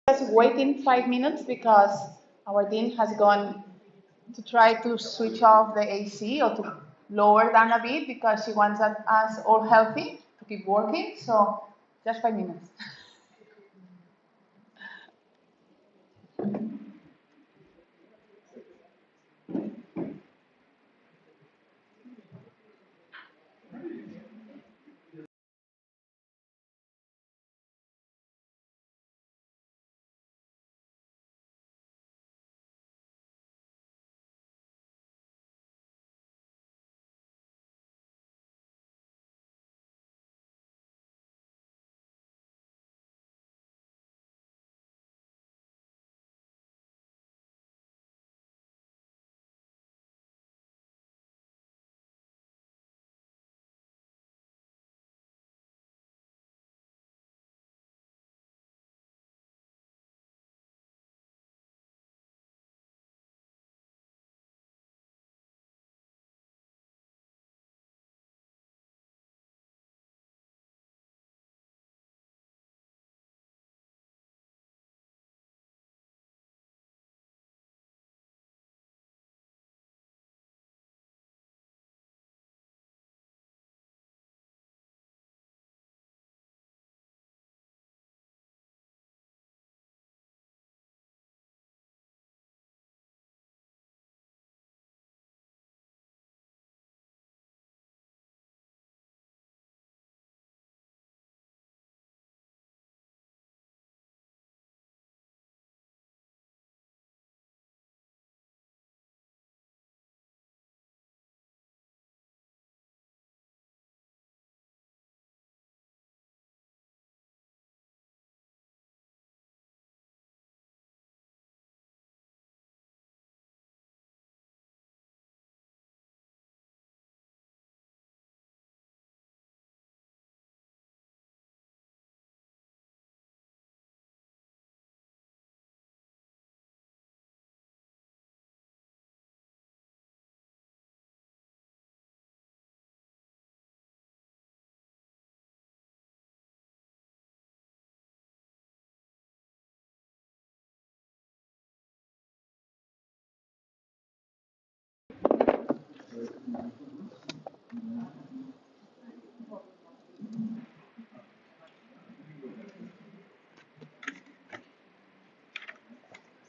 Just waiting 5 minutes because our dean has gone to try to switch off the AC or to lower down a bit because she wants us all healthy to keep working. So just 5 minutes.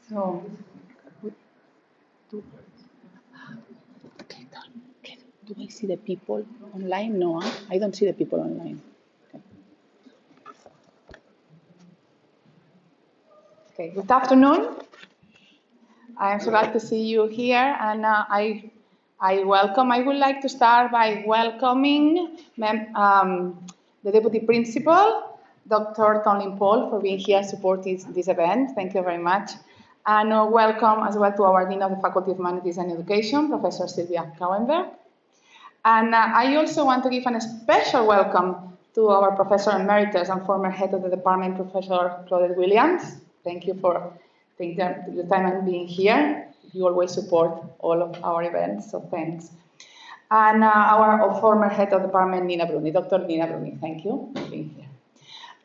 So, do I see the people online? No, I don't see the people online. Okay, good afternoon. I am so glad to see you here, and I would like to start by welcoming the Deputy Principal, Dr. Tonlin Paul, for being here supporting this event. Thank you very much. And welcome as well to our Dean of the Faculty of Humanities and Education, Professor Sylvia Kauenberg. And I also want to give a special welcome to our Professor Emeritus and former head of the department, Professor Claudette Williams. Thank you for taking the time and being here. You always support all of our events, so thanks. And our former head of the department, Nina Bruni, Dr. Nina Bruni. Thank you for being here.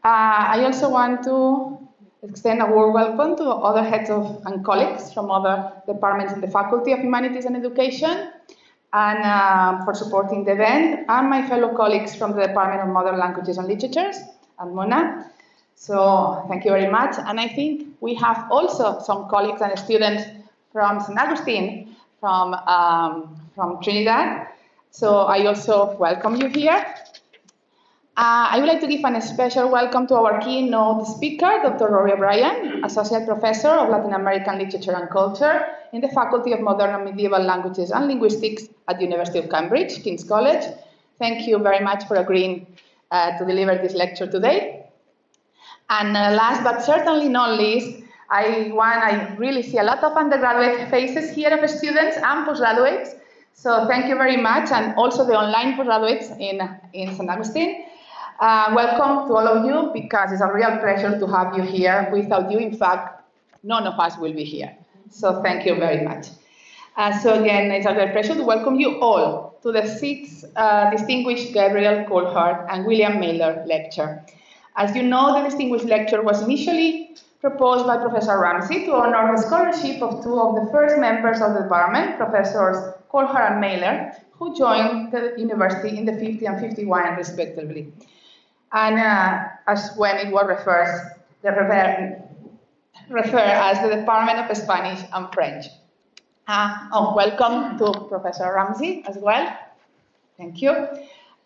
I also want to extend a warm welcome to other heads and colleagues from other departments in the Faculty of Humanities and Education, and for supporting the event, and my fellow colleagues from the Department of Modern Languages and Literatures at MONA. So thank you very much. And I think we have also some colleagues and students from St. Augustine, from Trinidad. So I also welcome you here. I would like to give a special welcome to our keynote speaker, Dr. Rory O'Brien, Associate Professor of Latin American Literature and Culture in the Faculty of Modern and Medieval Languages and Linguistics at the University of Cambridge, King's College. Thank you very much for agreeing to deliver this lecture today. And last but certainly not least, I really see a lot of undergraduate faces here of students and postgraduates. So thank you very much, and also the online postgraduates in St. Augustine. Welcome to all of you, because it's a real pleasure to have you here. Without you, in fact, none of us will be here. So thank you very much. So again, it's a great pleasure to welcome you all to the 6th Distinguished Gabriel Coulthard and William Mailer Lecture. As you know, the Distinguished Lecture was initially proposed by Professor Ramsey to honor the scholarship of two of the first members of the department, Professors Coulthard-Mailer, who joined the university in the 50 and 51 respectively. And as when it was referred as the Department of Spanish and French. Welcome to Professor Ramsey as well. Thank you.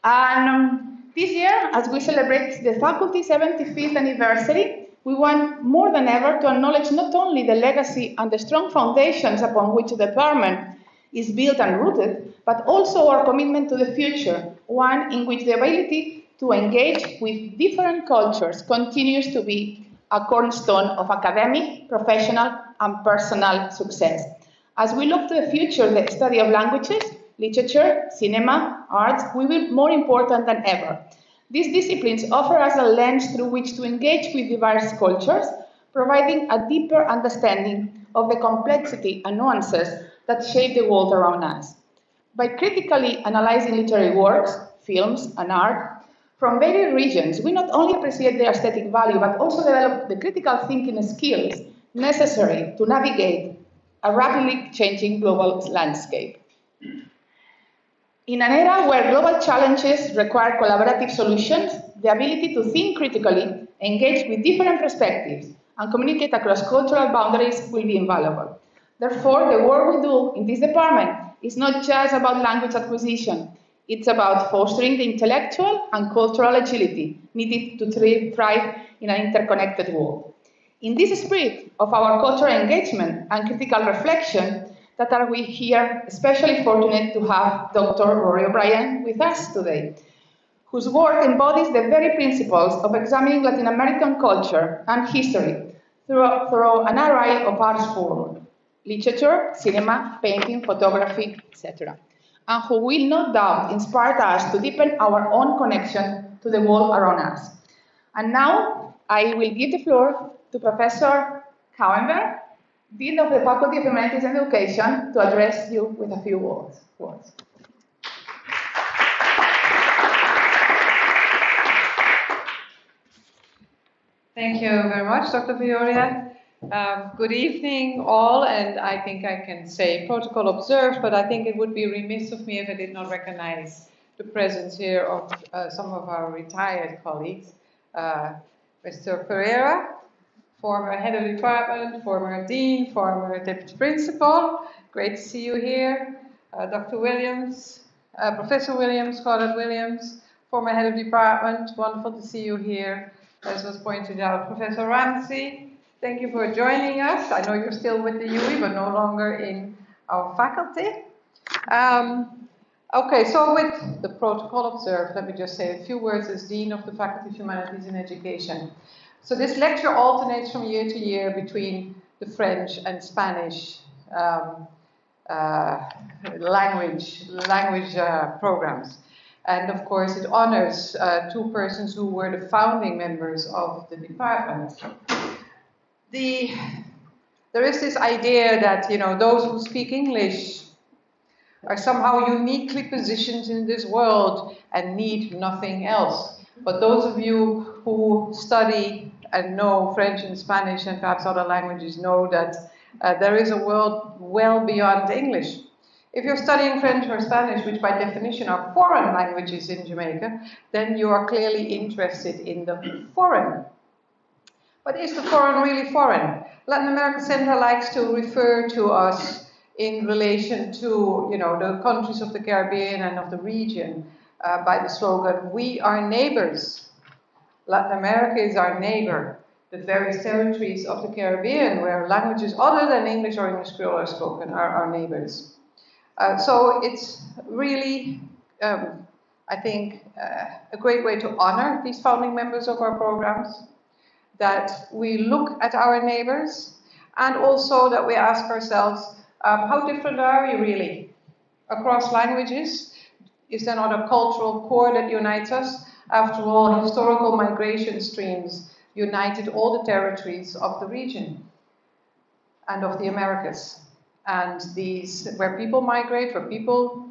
And this year, as we celebrate the faculty's 75th anniversary, we want more than ever to acknowledge not only the legacy and the strong foundations upon which the department is built and rooted, but also our commitment to the future, one in which the ability to engage with different cultures continues to be a cornerstone of academic, professional, and personal success. As we look to the future, the study of languages, literature, cinema, arts will be more important than ever. These disciplines offer us a lens through which to engage with diverse cultures, providing a deeper understanding of the complexity and nuances that shape the world around us. By critically analyzing literary works, films, and art from various regions, we not only appreciate their aesthetic value, but also develop the critical thinking skills necessary to navigate a rapidly changing global landscape. In an era where global challenges require collaborative solutions, the ability to think critically, engage with different perspectives, and communicate across cultural boundaries will be invaluable. Therefore, the work we do in this department is not just about language acquisition. It's about fostering the intellectual and cultural agility needed to thrive in an interconnected world. In this spirit of our cultural engagement and critical reflection, that are we here especially fortunate to have Dr. Rory O'Brien with us today, whose work embodies the very principles of examining Latin American culture and history through an array of arts forms, literature, cinema, painting, photography, etc., and who will no doubt inspire us to deepen our own connection to the world around us. And now I will give the floor to Professor Coulthard, Dean of the Faculty of Humanities and Education, to address you with a few words. Thank you very much, Dr. Vioria. Good evening, all, and I think I can say protocol observed, but I think it would be remiss of me if I did not recognize the presence here of some of our retired colleagues. Mr. Pereira, former head of department, former dean, former deputy principal. Great to see you here. Dr. Williams, Professor Williams, Coulthard-Williams, former head of department. Wonderful to see you here. As was pointed out, Professor Ramsey, thank you for joining us. I know you're still with the UE, but no longer in our faculty. Okay, so with the protocol observed, let me just say a few words as Dean of the Faculty of Humanities and Education. So this lecture alternates from year to year between the French and Spanish language programs. And of course, it honors two persons who were the founding members of the department. There is this idea that, you know, those who speak English are somehow uniquely positioned in this world and need nothing else. But those of you who study and know French and Spanish and perhaps other languages know that there is a world well beyond English. If you're studying French or Spanish, which by definition are foreign languages in Jamaica, then you are clearly interested in the foreign. But is the foreign really foreign? Latin American Center likes to refer to us in relation to, you know, the countries of the Caribbean and of the region by the slogan, "We are neighbors." Latin America is our neighbor. The various territories of the Caribbean where languages other than English or English Creole are spoken are our neighbors. So it's really, I think, a great way to honor these founding members of our programs, that we look at our neighbors, and also that we ask ourselves, how different are we really across languages? Is there not a cultural core that unites us? After all, historical migration streams united all the territories of the region and of the Americas. And these, where people migrate, where people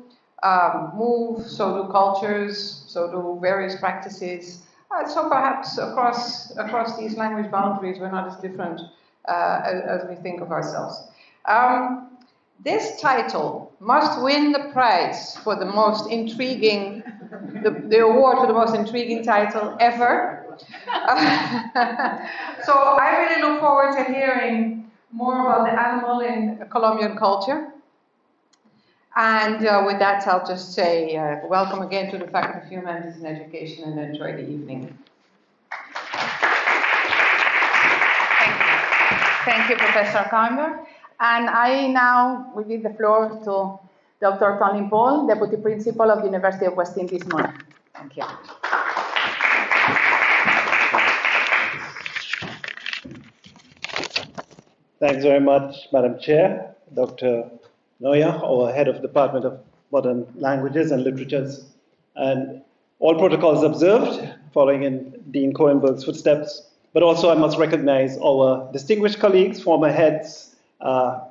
move, so do cultures, so do various practices, So perhaps across these language boundaries, we're not as different as we think of ourselves. This title must win the prize for the most intriguing, the award for the most intriguing title ever. So I really look forward to hearing more about the animal in Colombian culture. And with that, I'll just say welcome again to the Faculty of Humanities and Education, and enjoy the evening. Thank you, Professor Camber. And I now will give the floor to Dr. Colin Paul, Deputy Principal of the University of West Indies, Monaco. Thank you. Thanks very much, Madam Chair, Dr. Noya, our Head of Department of Modern Languages and Literatures, and all protocols observed, following in Dean Cohenberg's footsteps. But also I must recognize our distinguished colleagues, former heads,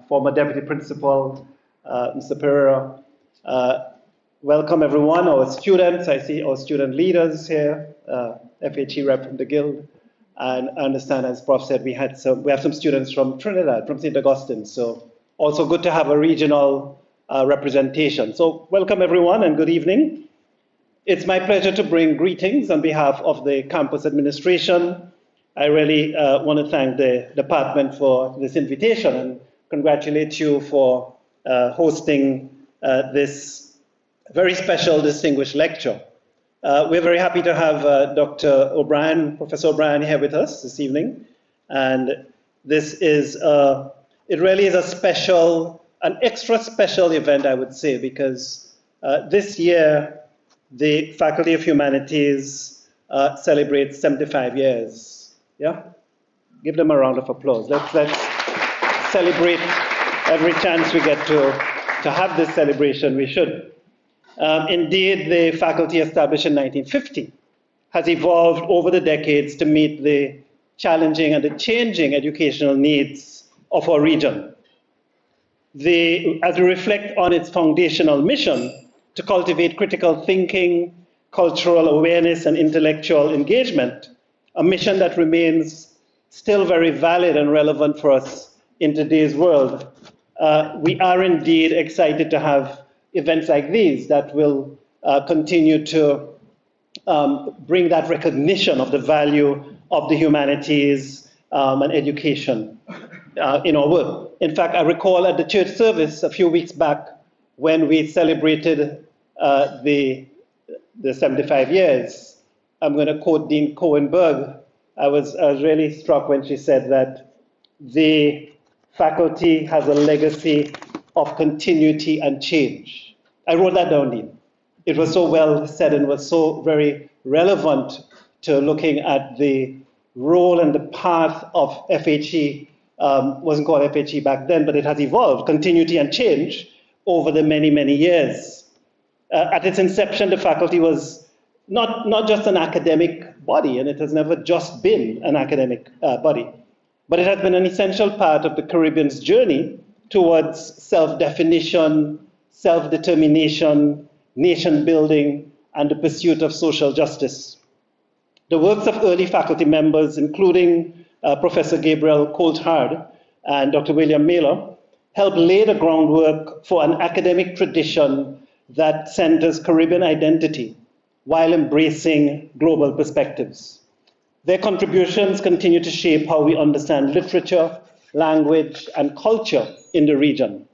former Deputy Principal, Mr. Pereira. Welcome everyone, our students. I see our student leaders here, FHE rep from the Guild. And I understand, as Prof said, we have some students from Trinidad, from St. Augustine. So also good to have a regional representation. So welcome everyone and good evening. It's my pleasure to bring greetings on behalf of the campus administration. I really want to thank the department for this invitation and congratulate you for hosting this very special, distinguished lecture. We're very happy to have Dr. O'Brien, Professor O'Brien here with us this evening. And this is, it really is a special, an extra special event, I would say, because this year, the Faculty of Humanities celebrates 75 years. Yeah? Give them a round of applause. Let's celebrate every chance we get to have this celebration. We should. Indeed, the faculty established in 1950 has evolved over the decades to meet the challenging and the changing educational needs of our region. As we reflect on its foundational mission to cultivate critical thinking, cultural awareness, and intellectual engagement, a mission that remains still very valid and relevant for us in today's world, we are indeed excited to have events like these that will continue to bring that recognition of the value of the humanities and education in our work. In fact, I recall at the church service a few weeks back when we celebrated the 75 years, I'm going to quote Dean Cohenberg. I was really struck when she said that the faculty has a legacy of continuity and change. I wrote that down, Dean. It was so well said and was so very relevant to looking at the role and the path of FHE. Wasn't called FHE back then, but it has evolved, continuity and change, over the many, many years. At its inception, the faculty was not just an academic body, and it has never just been an academic body, but it has been an essential part of the Caribbean's journey towards self-definition, self-determination, nation building, and the pursuit of social justice. The works of early faculty members, including Professor Gabriel Coulthard and Dr. William Mailer, helped lay the groundwork for an academic tradition that centers Caribbean identity while embracing global perspectives. Their contributions continue to shape how we understand literature, language, and culture in the region.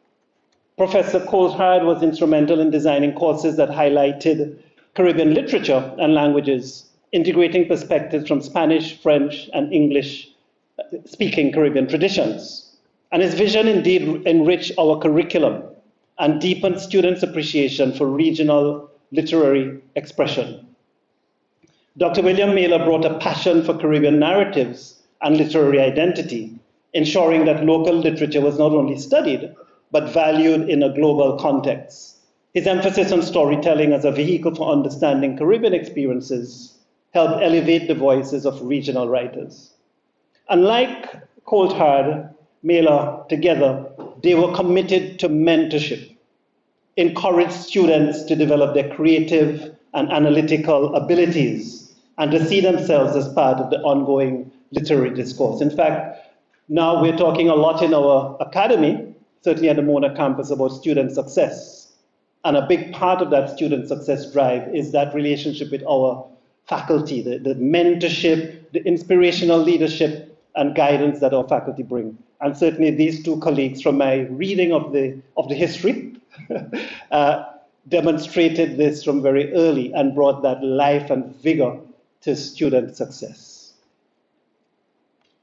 Professor Coulthard was instrumental in designing courses that highlighted Caribbean literature and languages, integrating perspectives from Spanish, French, and English-speaking Caribbean traditions. And his vision indeed enriched our curriculum and deepened students' appreciation for regional literary expression. Dr. William Mailer brought a passion for Caribbean narratives and literary identity, ensuring that local literature was not only studied, but valued in a global context. His emphasis on storytelling as a vehicle for understanding Caribbean experiences helped elevate the voices of regional writers. Unlike Coulthard, Mailer, together, they were committed to mentorship, encouraged students to develop their creative and analytical abilities, and to see themselves as part of the ongoing literary discourse. In fact, now we're talking a lot in our academy, certainly at the Mona campus, about student success. And a big part of that student success drive is that relationship with our faculty, the mentorship, the inspirational leadership and guidance that our faculty bring. And certainly these two colleagues, from my reading of the history, demonstrated this from very early and brought that life and vigor to student success.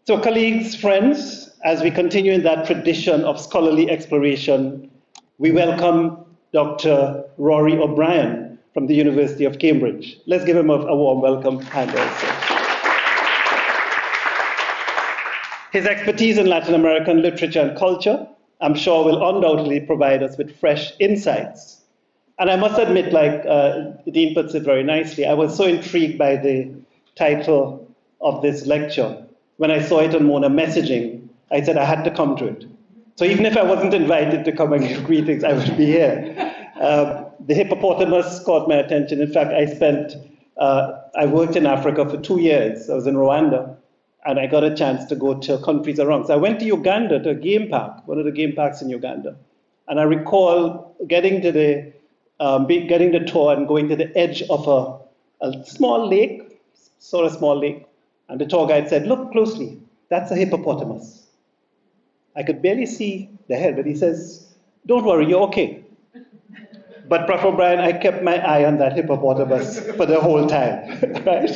So colleagues, friends, as we continue in that tradition of scholarly exploration, we welcome Dr. Rory O'Brien from the University of Cambridge. Let's give him a warm welcome and also. His expertise in Latin American literature and culture, I'm sure, will undoubtedly provide us with fresh insights. And I must admit, like Dean puts it very nicely, I was so intrigued by the title of this lecture. When I saw it on Mona messaging, I said I had to come to it. So even if I wasn't invited to come and give greetings, I would be here. The hippopotamus caught my attention. In fact, I worked in Africa for 2 years. I was in Rwanda, and I got a chance to go to countries around. So I went to Uganda, to a game park, one of the game parks in Uganda. And I recall getting the tour and going to the edge of a small lake, sort of small lake. And the tour guide said, "Look closely, that's a hippopotamus." I could barely see the head, but he says, "Don't worry, you're okay." But Prof. O'Brien, I kept my eye on that hippopotamus for the whole time, right?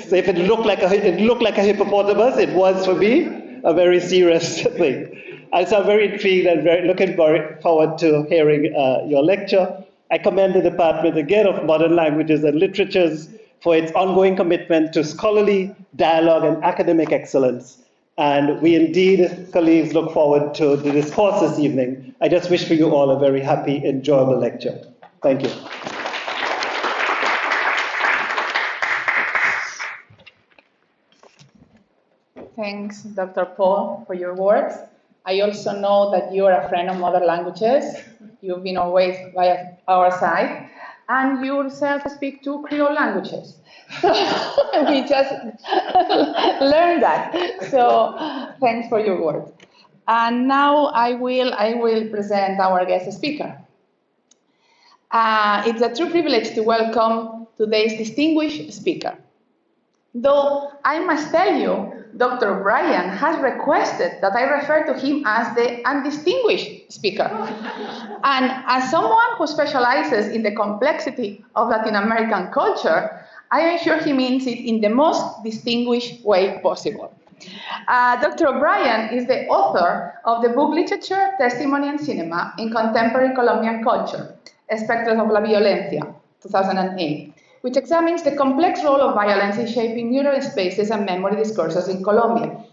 So if it looked like a hippopotamus, it was for me a very serious thing. And so I'm very intrigued and looking forward to hearing your lecture. I commend the Department again of Modern Languages and Literatures for its ongoing commitment to scholarly dialogue and academic excellence. And we indeed, colleagues, look forward to the discourse this evening. I just wish for you all a very happy, enjoyable lecture. Thank you. Thanks, Dr. Paul, for your words. I also know that you are a friend of modern languages. You've been always by our side. And you yourself speak 2 Creole languages. So we just learned that. So thanks for your words. And now I will present our guest speaker. It's a true privilege to welcome today's distinguished speaker. Though I must tell you, Dr. O'Brien has requested that I refer to him as the undistinguished speaker. And as someone who specializes in the complexity of Latin American culture, I am sure he means it in the most distinguished way possible. Dr. O'Brien is the author of the book Literature, Testimony and Cinema in Contemporary Colombian Culture, Espectros of la Violencia, 2008, which examines the complex role of violence in shaping neural spaces and memory discourses in Colombia.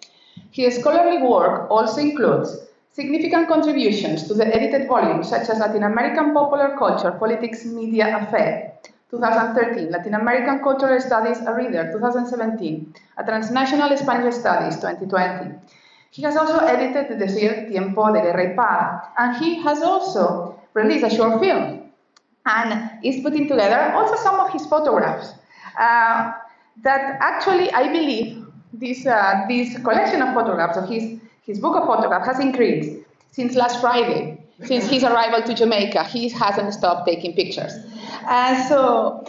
His scholarly work also includes significant contributions to the edited volumes such as Latin American Popular Culture, Politics, Media, Affair, 2013, Latin American Cultural Studies, a Reader, 2017, a Transnational Spanish Studies, 2020. He has also edited the dossier Tiempo de Guerra y Paz, and he has also released a short film and is putting together also some of his photographs that actually, I believe, this collection of photographs of his book of photographs has increased since last Friday. Since his arrival to Jamaica, he hasn't stopped taking pictures. So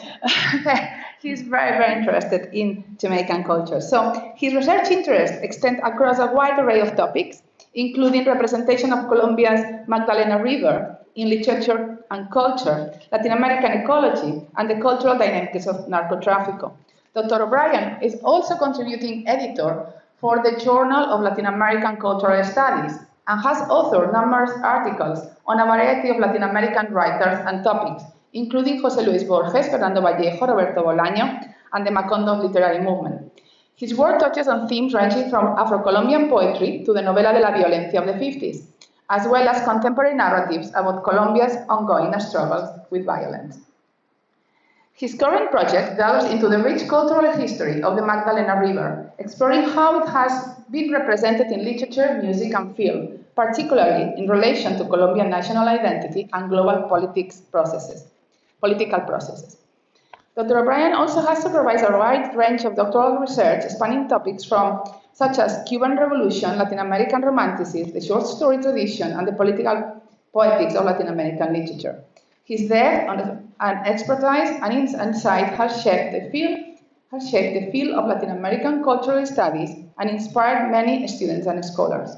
he's very, very interested in Jamaican culture. So his research interests extend across a wide array of topics, including representation of Colombia's Magdalena River in literature and culture, Latin American ecology, and the cultural dynamics of narcotráfico. Dr. O'Brien is also contributing editor for the Journal of Latin American Cultural Studies and has authored numerous articles on a variety of Latin American writers and topics, including José Luis Borges, Fernando Vallejo, Roberto Bolaño, and the Macondo literary movement. His work touches on themes ranging from Afro-Colombian poetry to the novela de la violencia of the 50s, as well as contemporary narratives about Colombia's ongoing struggles with violence. His current project delves into the rich cultural history of the Magdalena River, exploring how it has been represented in literature, music, and film, particularly in relation to Colombian national identity and global political processes. Dr. O'Brien also has supervised a wide range of doctoral research spanning topics from such as Cuban Revolution, Latin American Romanticism, the short story tradition, and the political poetics of Latin American literature. His depth and expertise and insight has shaped the field of Latin American cultural studies and inspired many students and scholars.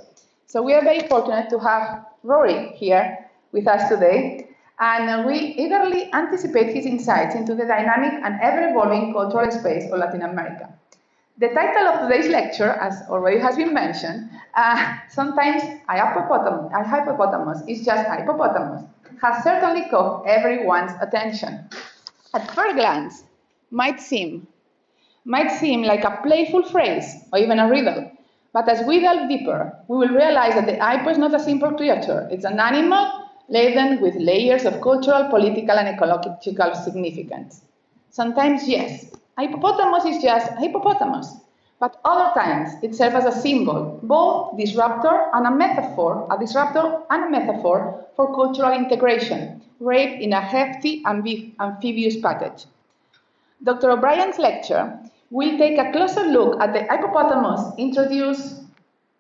So we are very fortunate to have Rory here with us today, and we eagerly anticipate his insights into the dynamic and ever-evolving cultural space of Latin America. The title of today's lecture, as already has been mentioned, sometimes a hippopotamus is just a hippopotamus, has certainly caught everyone's attention. At first glance, might seem like a playful phrase or even a riddle, but as we delve deeper, we will realize that the hippo is not a simple creature. It's an animal laden with layers of cultural, political, and ecological significance. Sometimes, yes, a hippopotamus is just a hippopotamus, but other times it serves as a symbol, both disruptor and a metaphor for cultural integration, wrapped in a hefty amphibious package. Dr. O'Brien's lecture will take a closer look at the hippopotamus introduced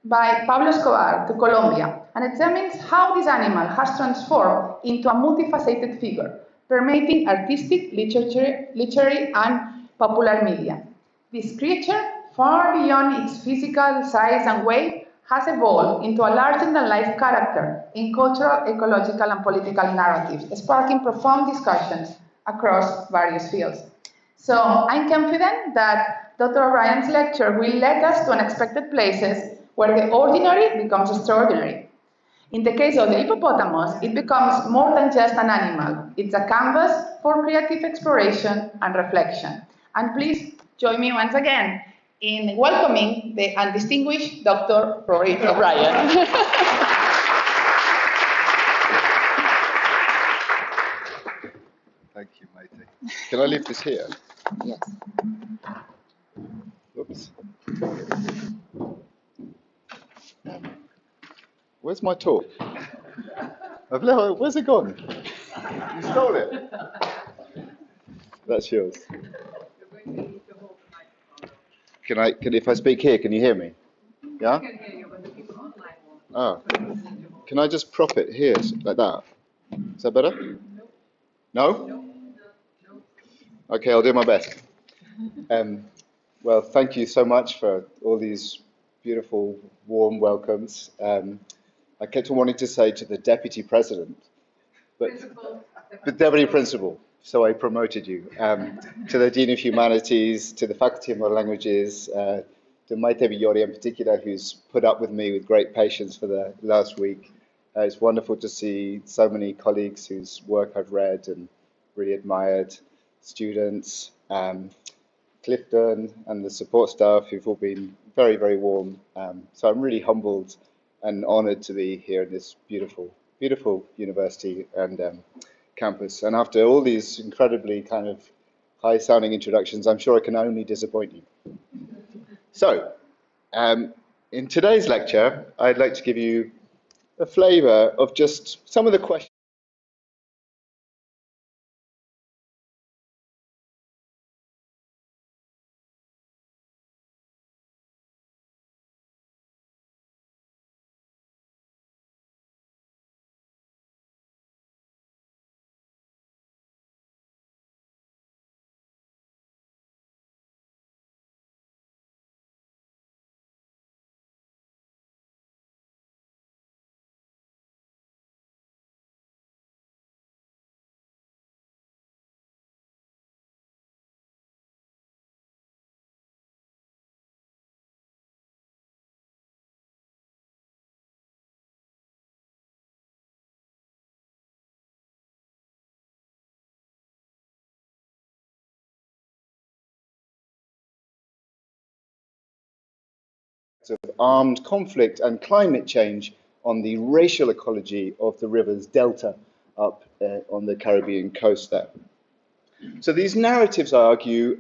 by Pablo Escobar to Colombia and examines how this animal has transformed into a multifaceted figure, permeating artistic, literary, and popular media. This creature, far beyond its physical size and weight, has evolved into a larger-than-life character in cultural, ecological, and political narratives, sparking profound discussions across various fields. So I'm confident that Dr. O'Brien's lecture will lead us to unexpected places where the ordinary becomes extraordinary. In the case of the hippopotamus, it becomes more than just an animal. It's a canvas for creative exploration and reflection. And please join me once again in welcoming the undistinguished Dr. Rory O'Brien. Thank you, Maite. Can I leave this here? Yes. Oops. Where's my talk? Where's it gone? You stole it. That's yours. If I speak here, can you hear me? Yeah? Oh. Can I just prop it here, like that? Is that better? No? Okay, I'll do my best. Well, thank you so much for all these beautiful, warm welcomes. I kept on wanting to say to the Deputy President, but the Deputy Principal, so I promoted you, to the Dean of Humanities, to the Faculty of Modern Languages, to Maite Villori in particular, who's put up with me with great patience for the last week. It's wonderful to see so many colleagues whose work I've read and really admired, students, Clifton and the support staff who've all been very, very warm. So I'm really humbled and honoured to be here in this beautiful, beautiful university and campus. And after all these incredibly kind of high-sounding introductions, I'm sure I can only disappoint you. So, in today's lecture, I'd like to give you a flavour of just some of the questions of armed conflict and climate change on the racial ecology of the river's delta up on the Caribbean coast there. So these narratives, I argue,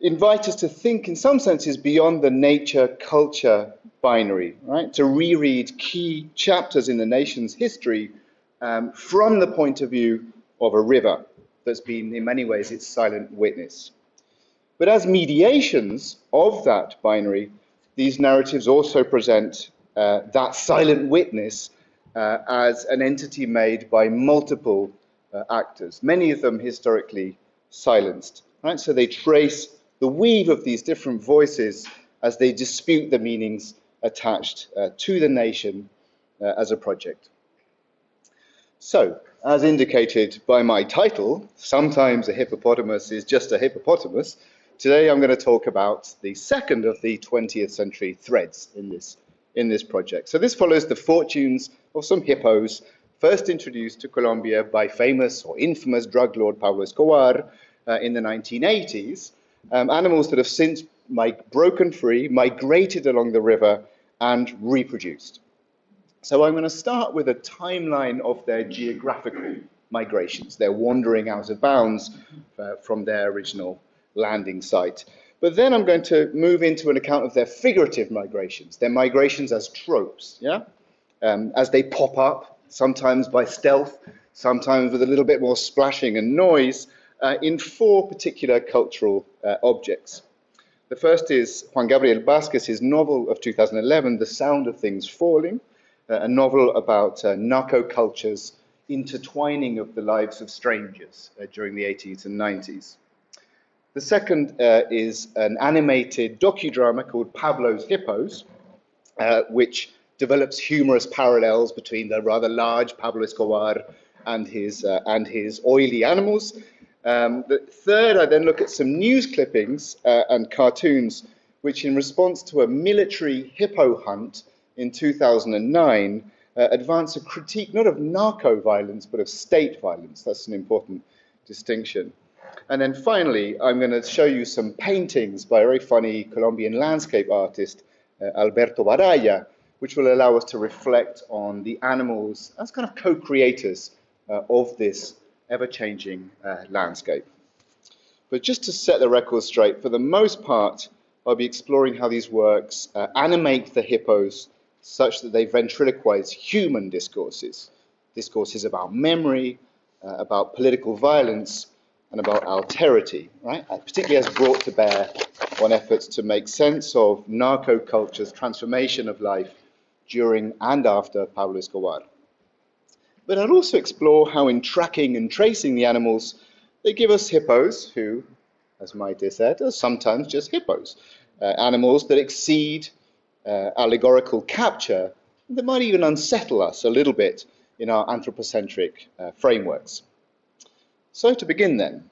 invite us to think in some senses beyond the nature-culture binary, right? To reread key chapters in the nation's history from the point of view of a river. that's been in many ways its silent witness. But as mediations of that binary, these narratives also present that silent witness as an entity made by multiple actors, many of them historically silenced. Right? So they trace the weave of these different voices as they dispute the meanings attached to the nation as a project. So, as indicated by my title, sometimes a hippopotamus is just a hippopotamus. Today I'm going to talk about the second of the 20th century threads in this project. So this follows the fortunes of some hippos first introduced to Colombia by famous or infamous drug lord Pablo Escobar in the 1980s, animals that have since broken free, migrated along the river, and reproduced. So I'm going to start with a timeline of their geographical migrations, their wandering out of bounds from their original landing site. But then I'm going to move into an account of their figurative migrations, their migrations as tropes, as they pop up, sometimes by stealth, sometimes with a little bit more splashing and noise, in four particular cultural objects. The first is Juan Gabriel Vázquez's novel of 2011, The Sound of Things Falling, a novel about narco cultures intertwining of the lives of strangers during the 80s and 90s. The second is an animated docudrama called Pablo's Hippos, which develops humorous parallels between the rather large Pablo Escobar and his oily animals. The third, I then look at some news clippings and cartoons, which in response to a military hippo hunt in 2009, advance a critique not of narco-violence, but of state violence. That's an important distinction. And then finally, I'm going to show you some paintings by a very funny Colombian landscape artist, Alberto Baraya, which will allow us to reflect on the animals as kind of co-creators of this ever-changing landscape. But just to set the record straight, for the most part, I'll be exploring how these works animate the hippos such that they ventriloquize human discourses about memory, about political violence, and about alterity, right? Particularly as brought to bear on efforts to make sense of narco culture's transformation of life during and after Pablo Escobar. But I'll also explore how in tracking and tracing the animals, they give us hippos who, as Maite said, are sometimes just hippos, animals that exceed allegorical capture, that might even unsettle us a little bit in our anthropocentric frameworks. So to begin then,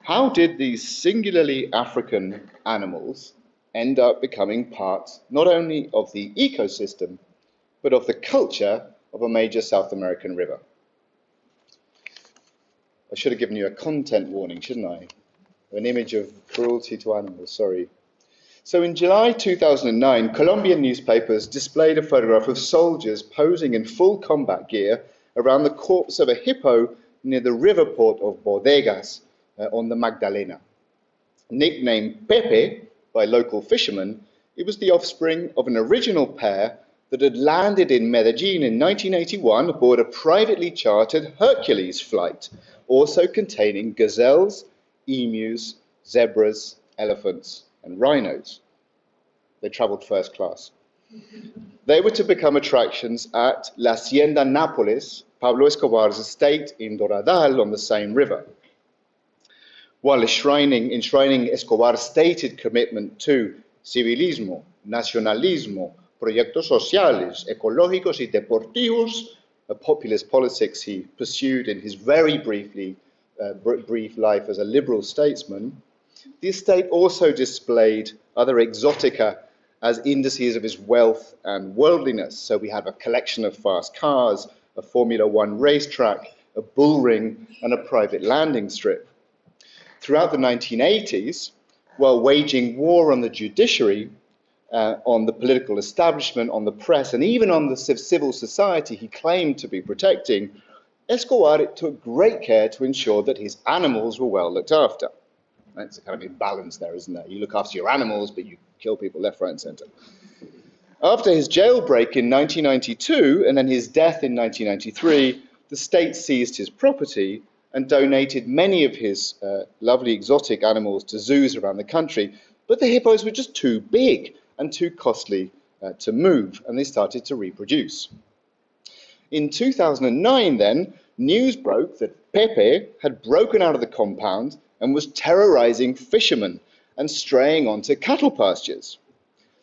how did these singularly African animals end up becoming part not only of the ecosystem, but of the culture of a major South American river? I should have given you a content warning, shouldn't I? An image of cruelty to animals, sorry. So in July 2009, Colombian newspapers displayed a photograph of soldiers posing in full combat gear around the corpse of a hippo near the river port of Bodegas on the Magdalena. Nicknamed Pepe by local fishermen, it was the offspring of an original pair that had landed in Medellin in 1981 aboard a privately chartered Hercules flight, also containing gazelles, emus, zebras, elephants, and rhinos. They traveled first class. They were to become attractions at La Hacienda Nápoles, Pablo Escobar's estate in Doradal on the same river. While enshrining Escobar's stated commitment to civilismo, nacionalismo, proyectos sociales, ecológicos y deportivos, a populist politics he pursued in his very brief life as a liberal statesman, the estate also displayed other exotica as indices of his wealth and worldliness. So we have a collection of fast cars, a Formula One racetrack, a bull ring, and a private landing strip. Throughout the 1980s, while waging war on the judiciary, on the political establishment, on the press, and even on the civil society he claimed to be protecting, Escobar took great care to ensure that his animals were well looked after. That's a kind of imbalance there, isn't there? You look after your animals, but you kill people left, right, and centre. After his jailbreak in 1992, and then his death in 1993, the state seized his property, and donated many of his lovely exotic animals to zoos around the country, but the hippos were just too big and too costly to move, and they started to reproduce. In 2009 then, news broke that Pepe had broken out of the compound and was terrorizing fishermen and straying onto cattle pastures.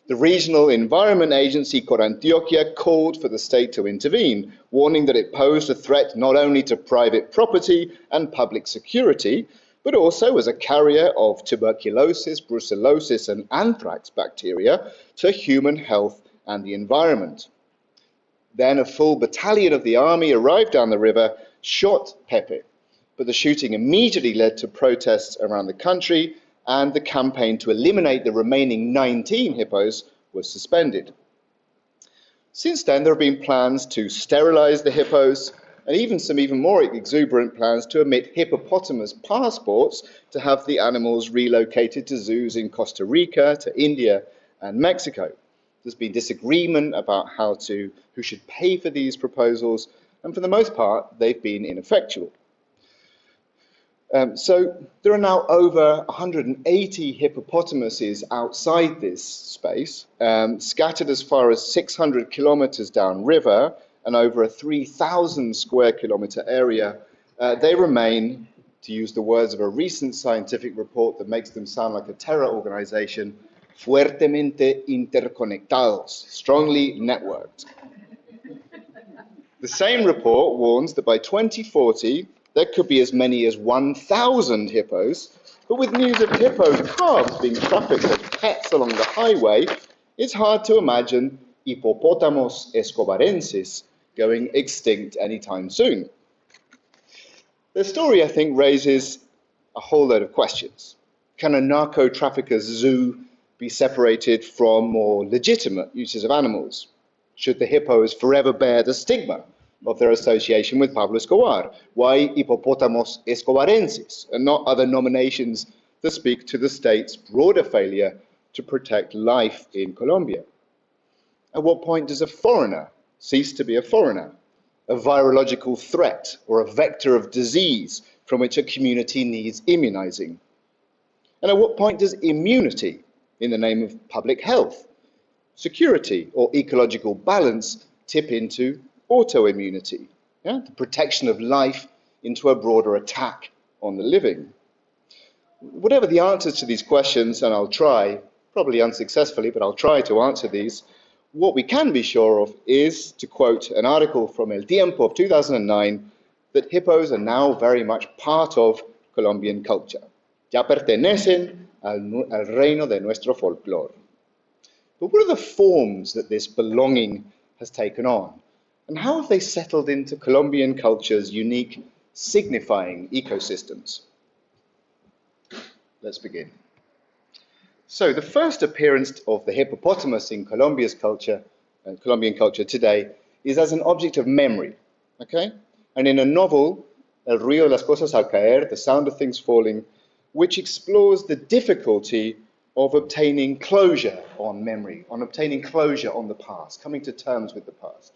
The regional environment agency Corantioquia called for the state to intervene, warning that it posed a threat not only to private property and public security, but also as a carrier of tuberculosis, brucellosis, and anthrax bacteria to human health and the environment. Then a full battalion of the army arrived down the river, shot Pepe, but the shooting immediately led to protests around the country, and the campaign to eliminate the remaining 19 hippos was suspended. Since then, there have been plans to sterilize the hippos, and even more exuberant plans to emit hippopotamus passports to have the animals relocated to zoos in Costa Rica, to India, and Mexico. There's been disagreement about who should pay for these proposals, and for the most part, they've been ineffectual. So there are now over 180 hippopotamuses outside this space, scattered as far as 600 kilometers downriver and over a 3,000 square kilometer area. They remain, to use the words of a recent scientific report that makes them sound like a terror organization, fuertemente interconectados, strongly networked. The same report warns that by 2040, there could be as many as 1,000 hippos, but with news of hippo calves being trafficked as pets along the highway, it's hard to imagine hippopotamus escobarensis going extinct anytime soon. The story, I think, raises a whole load of questions. Can a narco-trafficker's zoo be separated from more legitimate uses of animals? Should the hippos forever bear the stigma of their association with Pablo Escobar? Why hippopotamus escobarensis and not other nominations that speak to the state's broader failure to protect life in Colombia? At what point does a foreigner cease to be a foreigner, a virological threat or a vector of disease from which a community needs immunizing? And at what point does immunity, in the name of public health, security, or ecological balance, tip into autoimmunity, the protection of life into a broader attack on the living? Whatever the answers to these questions, and I'll try, probably unsuccessfully, but I'll try to answer these, what we can be sure of is, to quote an article from El Tiempo of 2009, that hippos are now very much part of Colombian culture. Ya pertenecen al reino de nuestro folclore. But what are the forms that this belonging has taken on? And how have they settled into Colombian culture's unique signifying ecosystems? Let's begin. So the first appearance of the hippopotamus in Colombia's culture, Colombian culture today, is as an object of memory, okay? And in a novel, El ruido de las cosas al caer, The Sound of Things Falling, which explores the difficulty of obtaining closure on memory, on obtaining closure on the past, coming to terms with the past.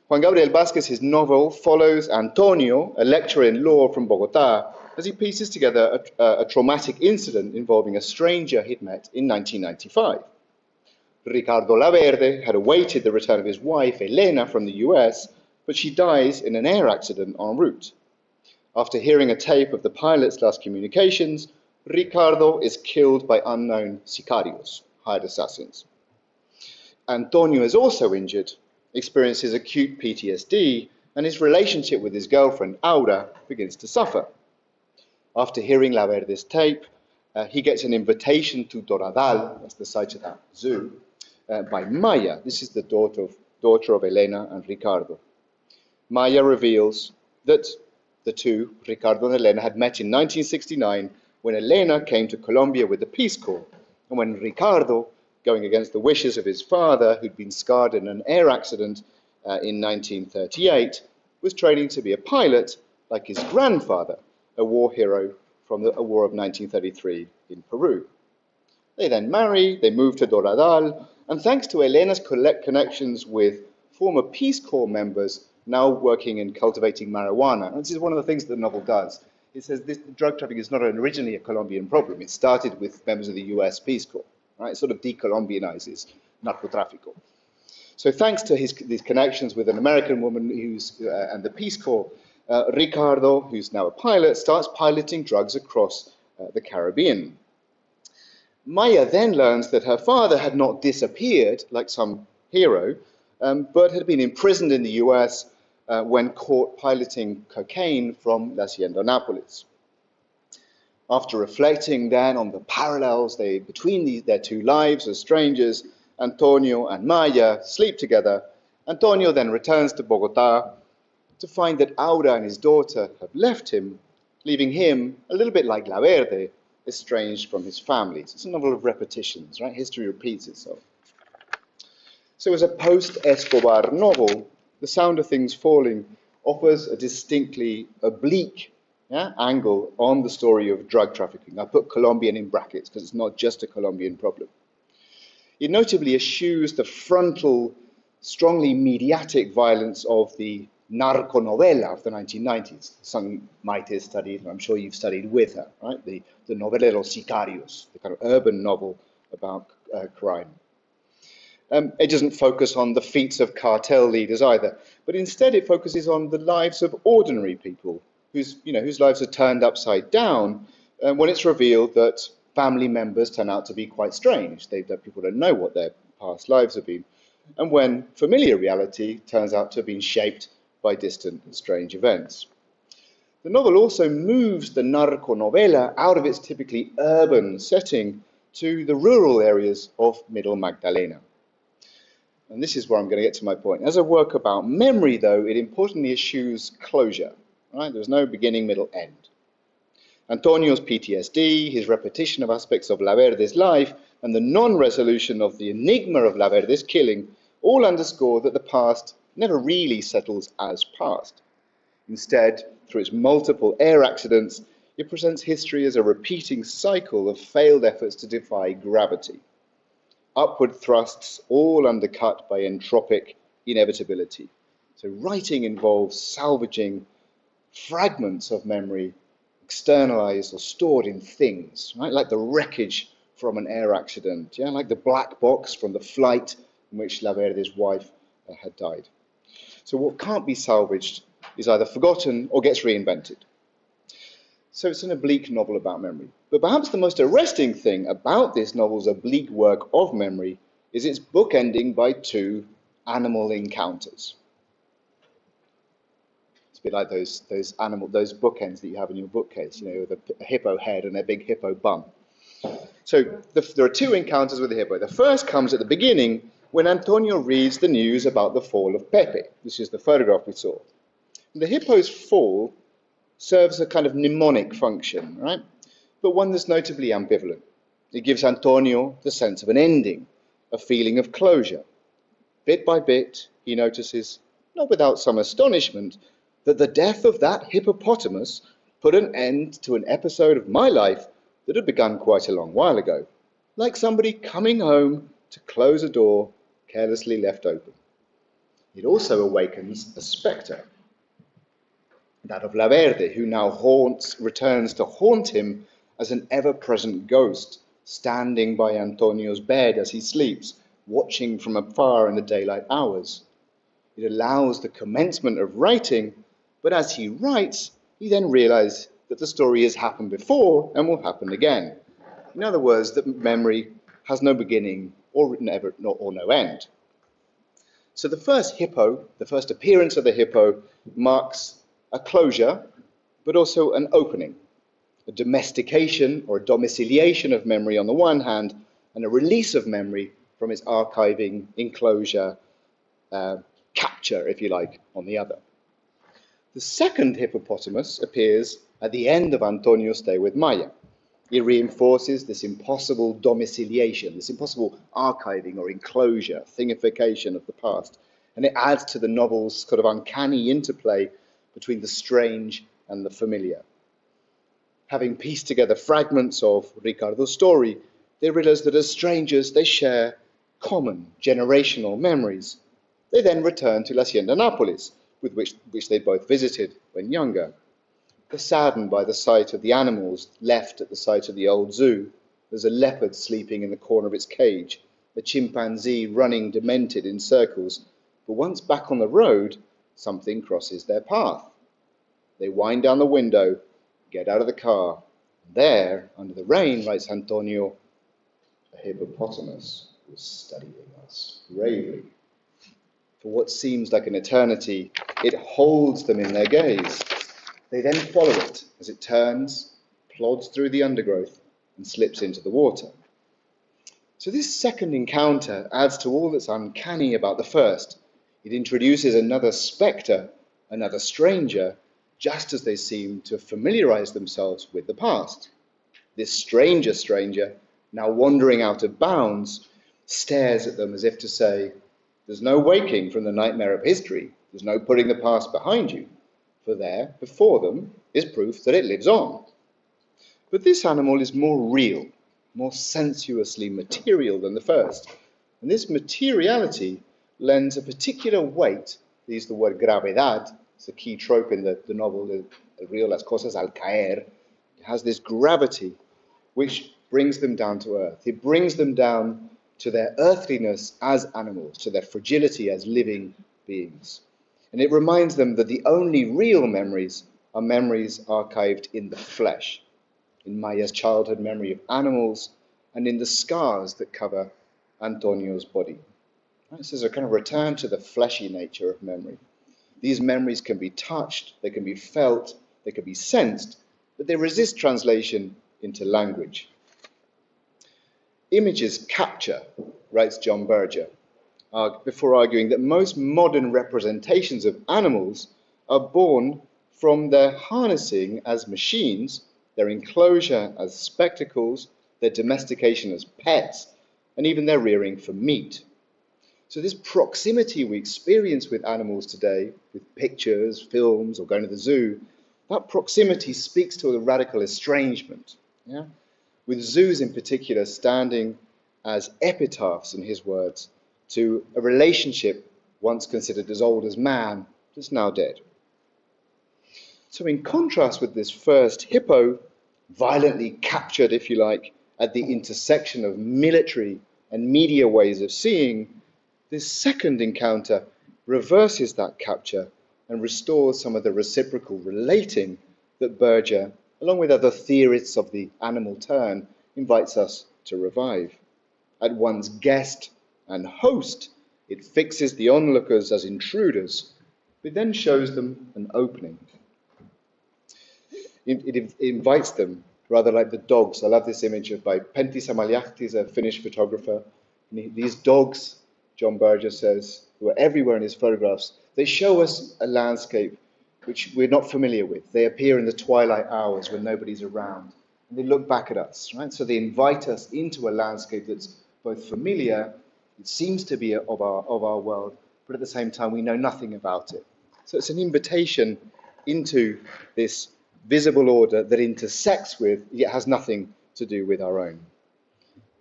Juan Gabriel Vázquez's novel follows Antonio, a lecturer in law from Bogotá, as he pieces together a traumatic incident involving a stranger he'd met in 1995. Ricardo Laverde had awaited the return of his wife, Elena, from the US, but she dies in an air accident en route. After hearing a tape of the pilot's last communications, Ricardo is killed by unknown sicarios, hired assassins. Antonio is also injured, experiences acute PTSD, and his relationship with his girlfriend, Aura, begins to suffer. After hearing Laverde's tape, he gets an invitation to Doradal, that's the site of that zoo, by Maya. This is the daughter of Elena and Ricardo. Maya reveals that the two, Ricardo and Elena, had met in 1969 when Elena came to Colombia with the Peace Corps, and when Ricardo, going against the wishes of his father, who'd been scarred in an air accident in 1938, was training to be a pilot like his grandfather, a war hero from the war of 1933 in Peru. They then marry, they move to Doradal, and thanks to Elena's connections with former Peace Corps members, now working in cultivating marijuana. And this is one of the things that the novel does. It says this drug trafficking is not originally a Colombian problem. It started with members of the US Peace Corps, right? It sort of decolombianizes narcotráfico. So thanks to these connections with an American woman and the Peace Corps, Ricardo, who's now a pilot, starts piloting drugs across the Caribbean. Maya then learns that her father had not disappeared like some hero, but had been imprisoned in the US when caught piloting cocaine from La Hacienda Nápoles. After reflecting then on the parallels between their two lives as strangers, Antonio and Maya sleep together. Antonio then returns to Bogotá to find that Aura and his daughter have left him, leaving him, a little bit like La Verde, estranged from his family. It's a novel of repetitions, right? History repeats itself. So as a post-Escobar novel, The Sound of Things Falling offers a distinctly oblique angle on the story of drug trafficking. I put Colombian in brackets because it's not just a Colombian problem. It notably eschews the frontal, strongly mediatic violence of the narco-novela of the 1990s. Something Maite studied, and I'm sure you've studied with her, right? The novela de los sicarios, the kind of urban novel about crime. It doesn't focus on the feats of cartel leaders either, but instead it focuses on the lives of ordinary people whose lives are turned upside down when it's revealed that family members turn out to be quite strange. That people don't know what their past lives have been, and when familiar reality turns out to have been shaped by distant and strange events. The novel also moves the narco-novela out of its typically urban setting to the rural areas of Middle Magdalena. And this is where I'm going to get to my point. As a work about memory, though, it importantly eschews closure. Right? There's no beginning, middle, end. Antonio's PTSD, his repetition of aspects of La Verde's life, and the non-resolution of the enigma of La Verde's killing all underscore that the past never really settles as past. Instead, through its multiple air accidents, it presents history as a repeating cycle of failed efforts to defy gravity. Upward thrusts, all undercut by entropic inevitability. So writing involves salvaging fragments of memory, externalized or stored in things, right? Like the wreckage from an air accident, like the black box from the flight in which La Verde's wife had died. So what can't be salvaged is either forgotten or gets reinvented. So it's an oblique novel about memory. But perhaps the most arresting thing about this novel's oblique work of memory is its bookending by two animal encounters. It's a bit like those bookends that you have in your bookcase, with a hippo head and a big hippo bum. So there are two encounters with the hippo. The first comes at the beginning when Antonio reads the news about the fall of Pepe. This is the photograph we saw. The hippo's fall serves a kind of mnemonic function, right? But one that's notably ambivalent. It gives Antonio the sense of an ending, a feeling of closure. Bit by bit, he notices, not without some astonishment, that the death of that hippopotamus put an end to an episode of my life that had begun quite a long while ago, like somebody coming home to close a door carelessly left open. It also awakens a spectre, that of La Verde, who now returns to haunt him as an ever-present ghost, standing by Antonio's bed as he sleeps, watching from afar in the daylight hours. It allows the commencement of writing, but as he writes, he then realizes that the story has happened before and will happen again. In other words, that memory has no beginning or no end. So the first appearance of the hippo marks a closure, but also an opening, a domestication or a domiciliation of memory on the one hand, and a release of memory from its archiving, enclosure, capture, if you like, on the other. The second hippopotamus appears at the end of Antonio's stay with Maya. It reinforces this impossible domiciliation, this impossible archiving or enclosure, thingification of the past, and it adds to the novel's sort of uncanny interplay between the strange and the familiar. Having pieced together fragments of Ricardo's story, they realize that as strangers, they share common generational memories. They then return to La Hacienda Nápoles, which they both visited when younger. They're saddened by the sight of the animals left at the site of the old zoo. There's a leopard sleeping in the corner of its cage, a chimpanzee running demented in circles. But once back on the road, something crosses their path. They wind down the window, get out of the car. There, under the rain, writes Antonio, a hippopotamus was studying us gravely. For what seems like an eternity, it holds them in their gaze. They then follow it as it turns, plods through the undergrowth, and slips into the water. So this second encounter adds to all that's uncanny about the first. It introduces another spectre, another stranger, just as they seem to familiarize themselves with the past. This stranger, now wandering out of bounds, stares at them as if to say, there's no waking from the nightmare of history. There's no putting the past behind you. For there, before them, is proof that it lives on. But this animal is more real, more sensuously material than the first. And this materiality lends a particular weight, they use the word gravedad, it's a key trope in the novel, El río las cosas al caer. It has this gravity which brings them down to earth. It brings them down to their earthliness as animals, to their fragility as living beings. And it reminds them that the only real memories are memories archived in the flesh, in Maya's childhood memory of animals, and in the scars that cover Antonio's body. This is a kind of return to the fleshy nature of memory. These memories can be touched, they can be felt, they can be sensed, but they resist translation into language. Images capture, writes John Berger, before arguing that most modern representations of animals are born from their harnessing as machines, their enclosure as spectacles, their domestication as pets, and even their rearing for meat. So this proximity we experience with animals today, with pictures, films, or going to the zoo, that proximity speaks to a radical estrangement. Yeah? With zoos in particular standing as epitaphs, in his words, to a relationship once considered as old as man, that's now dead. So in contrast with this first hippo, violently captured, if you like, at the intersection of military and media ways of seeing, this second encounter reverses that capture and restores some of the reciprocal relating that Berger, along with other theorists of the animal turn, invites us to revive. At once guest and host, it fixes the onlookers as intruders, but then shows them an opening. It invites them, rather like the dogs. I love this image by Pentti Sammalahti, a Finnish photographer. And these dogs, John Berger says, who are everywhere in his photographs, they show us a landscape which we're not familiar with. They appear in the twilight hours when nobody's around. And they look back at us, right? So they invite us into a landscape that's both familiar, it seems to be of our world, but at the same time we know nothing about it. So it's an invitation into this visible order that intersects with, yet has nothing to do with our own.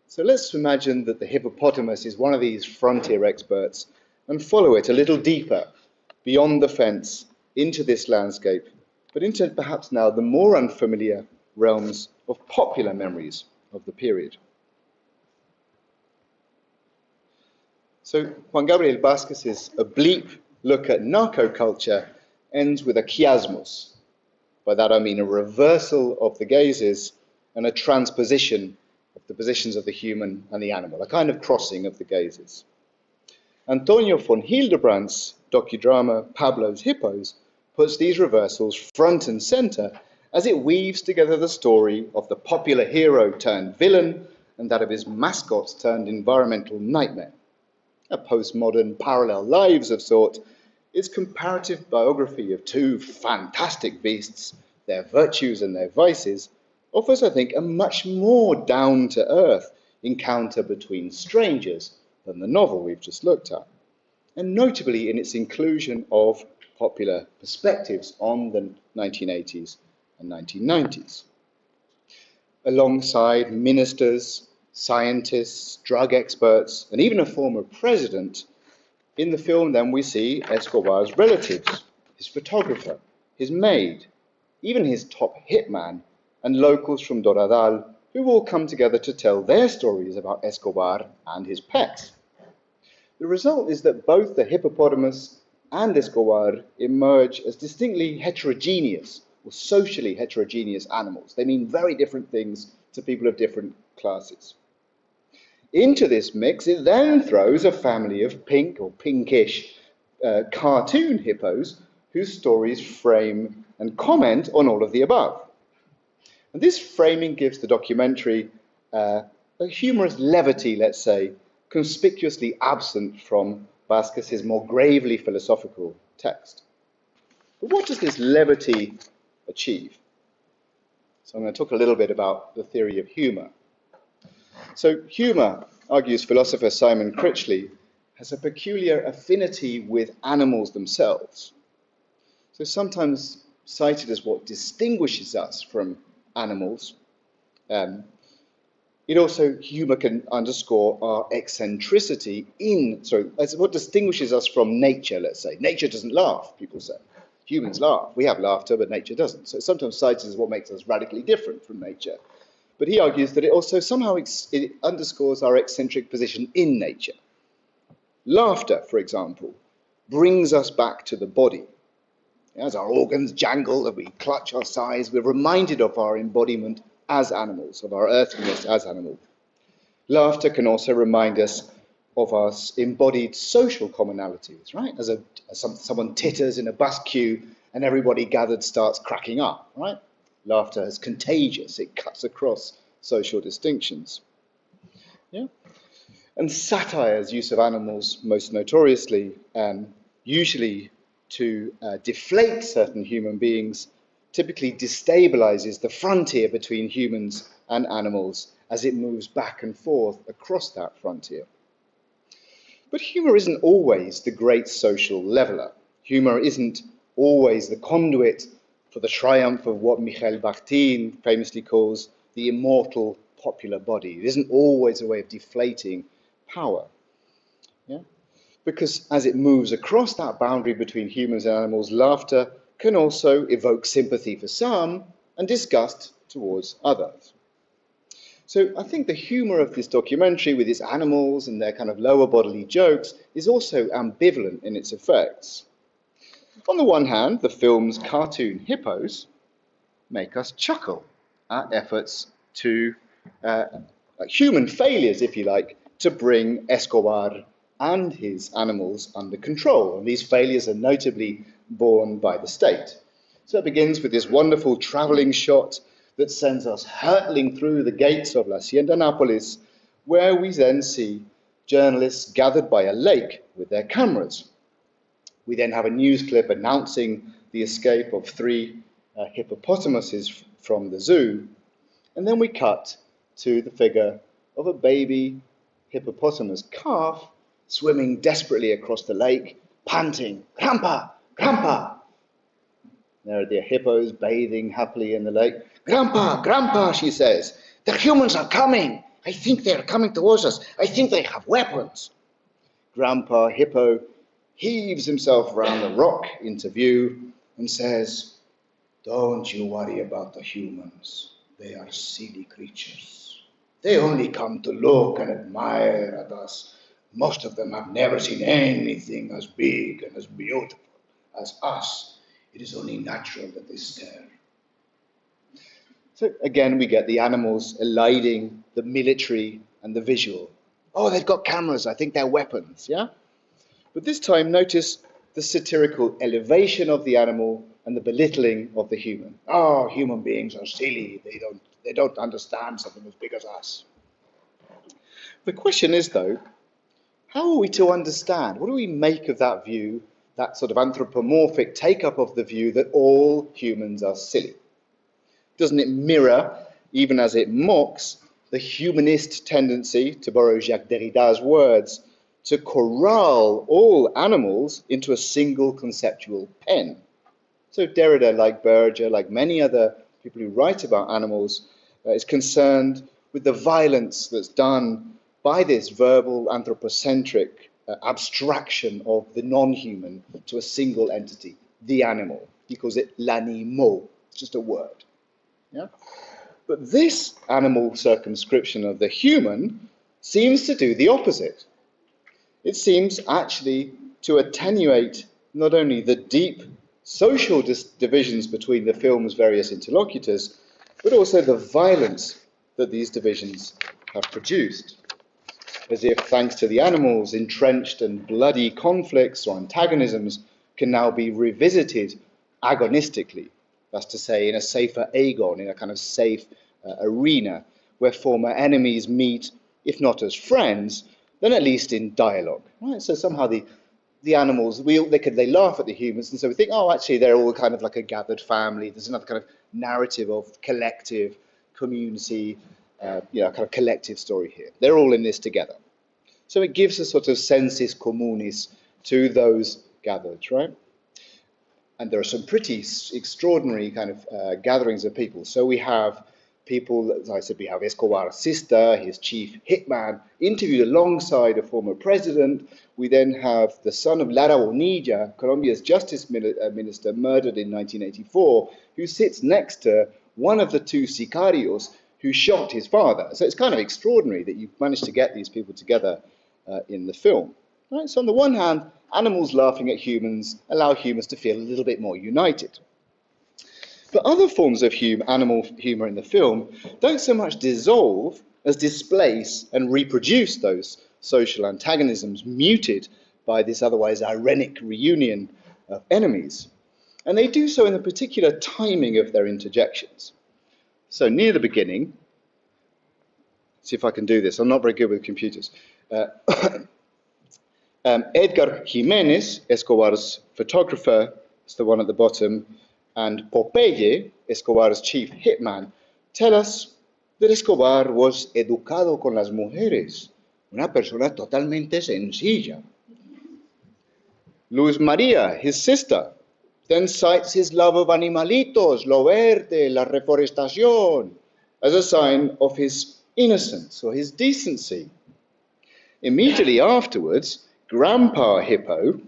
So let's imagine that the hippopotamus is one of these frontier experts and follow it a little deeper, beyond the fence, into this landscape, but into perhaps now the more unfamiliar realms of popular memories of the period. So Juan Gabriel Vázquez's oblique look at narco-culture ends with a chiasmos. By that I mean a reversal of the gazes and a transposition of the positions of the human and the animal, a kind of crossing of the gazes. Antonio von Hildebrandt's docudrama Pablo's Hippos puts these reversals front and center as it weaves together the story of the popular hero turned villain and that of his mascots turned environmental nightmare. A postmodern parallel lives of sort, its comparative biography of two fantastic beasts, their virtues and their vices, offers, I think, a much more down-to-earth encounter between strangers than the novel we've just looked at, and notably in its inclusion of popular perspectives on the 1980s and 1990s. Alongside ministers, scientists, drug experts, and even a former president, in the film then we see Escobar's relatives, his photographer, his maid, even his top hitman, and locals from Doradal, who all come together to tell their stories about Escobar and his pets. The result is that both the hippopotamus and Escobar emerge as distinctly heterogeneous or socially heterogeneous animals. They mean very different things to people of different classes. Into this mix, it then throws a family of pink or pinkish cartoon hippos whose stories frame and comment on all of the above. And this framing gives the documentary a humorous levity, let's say, conspicuously absent from Vázquez's more gravely philosophical text. But what does this levity achieve? So I'm going to talk a little bit about the theory of humour. So humour, argues philosopher Simon Critchley, has a peculiar affinity with animals themselves. So sometimes cited as what distinguishes us from animals, humour can underscore our eccentricity as what distinguishes us from nature, let's say. Nature doesn't laugh, people say. Humans laugh. We have laughter, but nature doesn't. So it's sometimes cited as what makes us radically different from nature. But he argues that it also somehow it underscores our eccentric position in nature. Laughter, for example, brings us back to the body. As our organs jangle, as we clutch our sides, we're reminded of our embodiment as animals, of our earthliness as animals. Laughter can also remind us of our embodied social commonalities, right? As someone titters in a bus queue and everybody gathered starts cracking up, right? Laughter is contagious. It cuts across social distinctions. Yeah? And satire's use of animals, most notoriously, usually to deflate certain human beings, typically destabilizes the frontier between humans and animals as it moves back and forth across that frontier. But humour isn't always the great social leveller. Humour isn't always the conduit for the triumph of what Mikhail Bakhtin famously calls the immortal popular body. It isn't always a way of deflating power. Yeah? Because as it moves across that boundary between humans and animals, laughter can also evoke sympathy for some and disgust towards others. So I think the humour of this documentary with its animals and their kind of lower bodily jokes is also ambivalent in its effects. On the one hand, the film's cartoon hippos make us chuckle at efforts to, human failures, if you like, to bring Escobar and his animals under control. And these failures are notably borne by the state. So it begins with this wonderful travelling shot that sends us hurtling through the gates of La Hacienda Nápoles, where we then see journalists gathered by a lake with their cameras. We then have a news clip announcing the escape of 3 hippopotamuses from the zoo. And then we cut to the figure of a baby hippopotamus calf swimming desperately across the lake, panting, "Grandpa, Grandpa!" There are the hippos bathing happily in the lake. "Grandpa, Grandpa," she says, "the humans are coming. I think they're coming towards us. I think they have weapons." Grandpa Hippo heaves himself round the rock into view and says, "Don't you worry about the humans. They are silly creatures. They only come to look and admire at us. Most of them have never seen anything as big and as beautiful as us. It is only natural that they stare." So again, we get the animals eliding the military and the visual. Oh, they've got cameras. I think they're weapons, yeah? But this time, notice the satirical elevation of the animal and the belittling of the human. Oh, human beings are silly. They don't understand something as big as us. The question is, though, how are we to understand? What do we make of that view, that sort of anthropomorphic take-up of the view that all humans are silly? Doesn't it mirror, even as it mocks, the humanist tendency, to borrow Jacques Derrida's words, to corral all animals into a single conceptual pen? So Derrida, like Berger, like many other people who write about animals, is concerned with the violence that's done by this verbal anthropocentric abstraction of the non-human to a single entity. the animal. He calls it l'animaux, it's just a word. Yeah? But this animal circumscription of the human seems to do the opposite. It seems actually to attenuate not only the deep social divisions between the film's various interlocutors, but also the violence that these divisions have produced. As if, thanks to the animals, entrenched and bloody conflicts or antagonisms can now be revisited agonistically, that's to say, in a safer agon, in a kind of safe arena, where former enemies meet, if not as friends, then at least in dialogue. Right? So somehow the animals, they laugh at the humans, and so we think, oh, actually, they're all kind of like a gathered family. There's another kind of narrative of collective community, kind of collective story here. They're all in this together. So it gives a sort of sensus communis to those gathered, right? And there are some pretty extraordinary kind of gatherings of people. So we have people, as I said, we have Escobar's sister, his chief hitman, interviewed alongside a former president. We then have the son of Lara Bonilla, Colombia's justice minister, murdered in 1984, who sits next to one of the two sicarios who shot his father. So it's kind of extraordinary that you've managed to get these people together in the film. Right? So on the one hand, animals laughing at humans allow humans to feel a little bit more united. But other forms of animal humour in the film don't so much dissolve as displace and reproduce those social antagonisms muted by this otherwise ironic reunion of enemies. And they do so in the particular timing of their interjections. So near the beginning, see if I can do this, I'm not very good with computers. Edgar Jimenez, Escobar's photographer, is the one at the bottom, and Popeye, Escobar's chief hitman, tell us that Escobar was educado con las mujeres, una persona totalmente sencilla. Luz Maria, his sister, then cites his love of animalitos, lo verde, la reforestación, as a sign of his innocence or his decency. Immediately afterwards, Grandpa Hippo,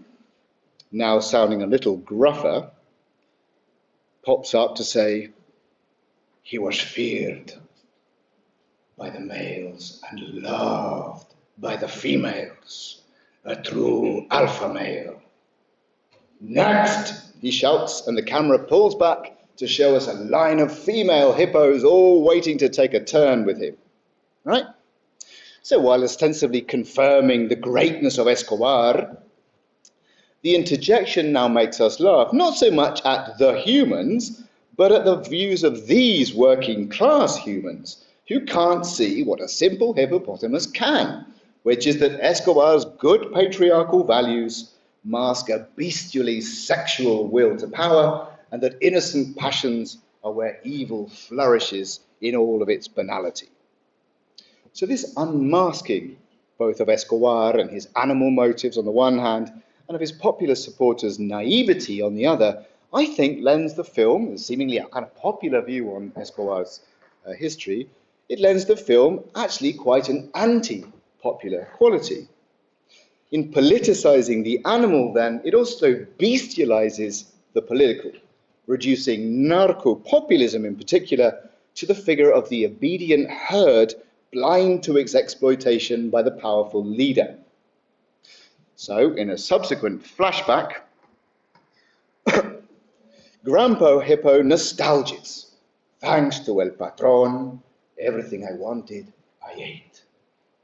now sounding a little gruffer, pops up to say, he was feared by the males and loved by the females, a true alpha male. Next, he shouts, and the camera pulls back to show us a line of female hippos all waiting to take a turn with him. Right? So while ostensibly confirming the greatness of Escobar, the interjection now makes us laugh, not so much at the humans, but at the views of these working class humans who can't see what a simple hippopotamus can, which is that Escobar's good patriarchal values mask a bestially sexual will to power, and that innocent passions are where evil flourishes in all of its banality. So this unmasking, both of Escobar and his animal motives on the one hand, and of his popular supporters' naivety on the other, I think lends the film, seemingly a kind of popular view on Escobar's history, it lends the film actually quite an anti-popular quality. In politicizing the animal, then, it also bestializes the political, reducing narco-populism in particular to the figure of the obedient herd blind to its exploitation by the powerful leader. So, in a subsequent flashback, Grandpa Hippo nostalgics. Thanks to El Patron, everything I wanted, I ate.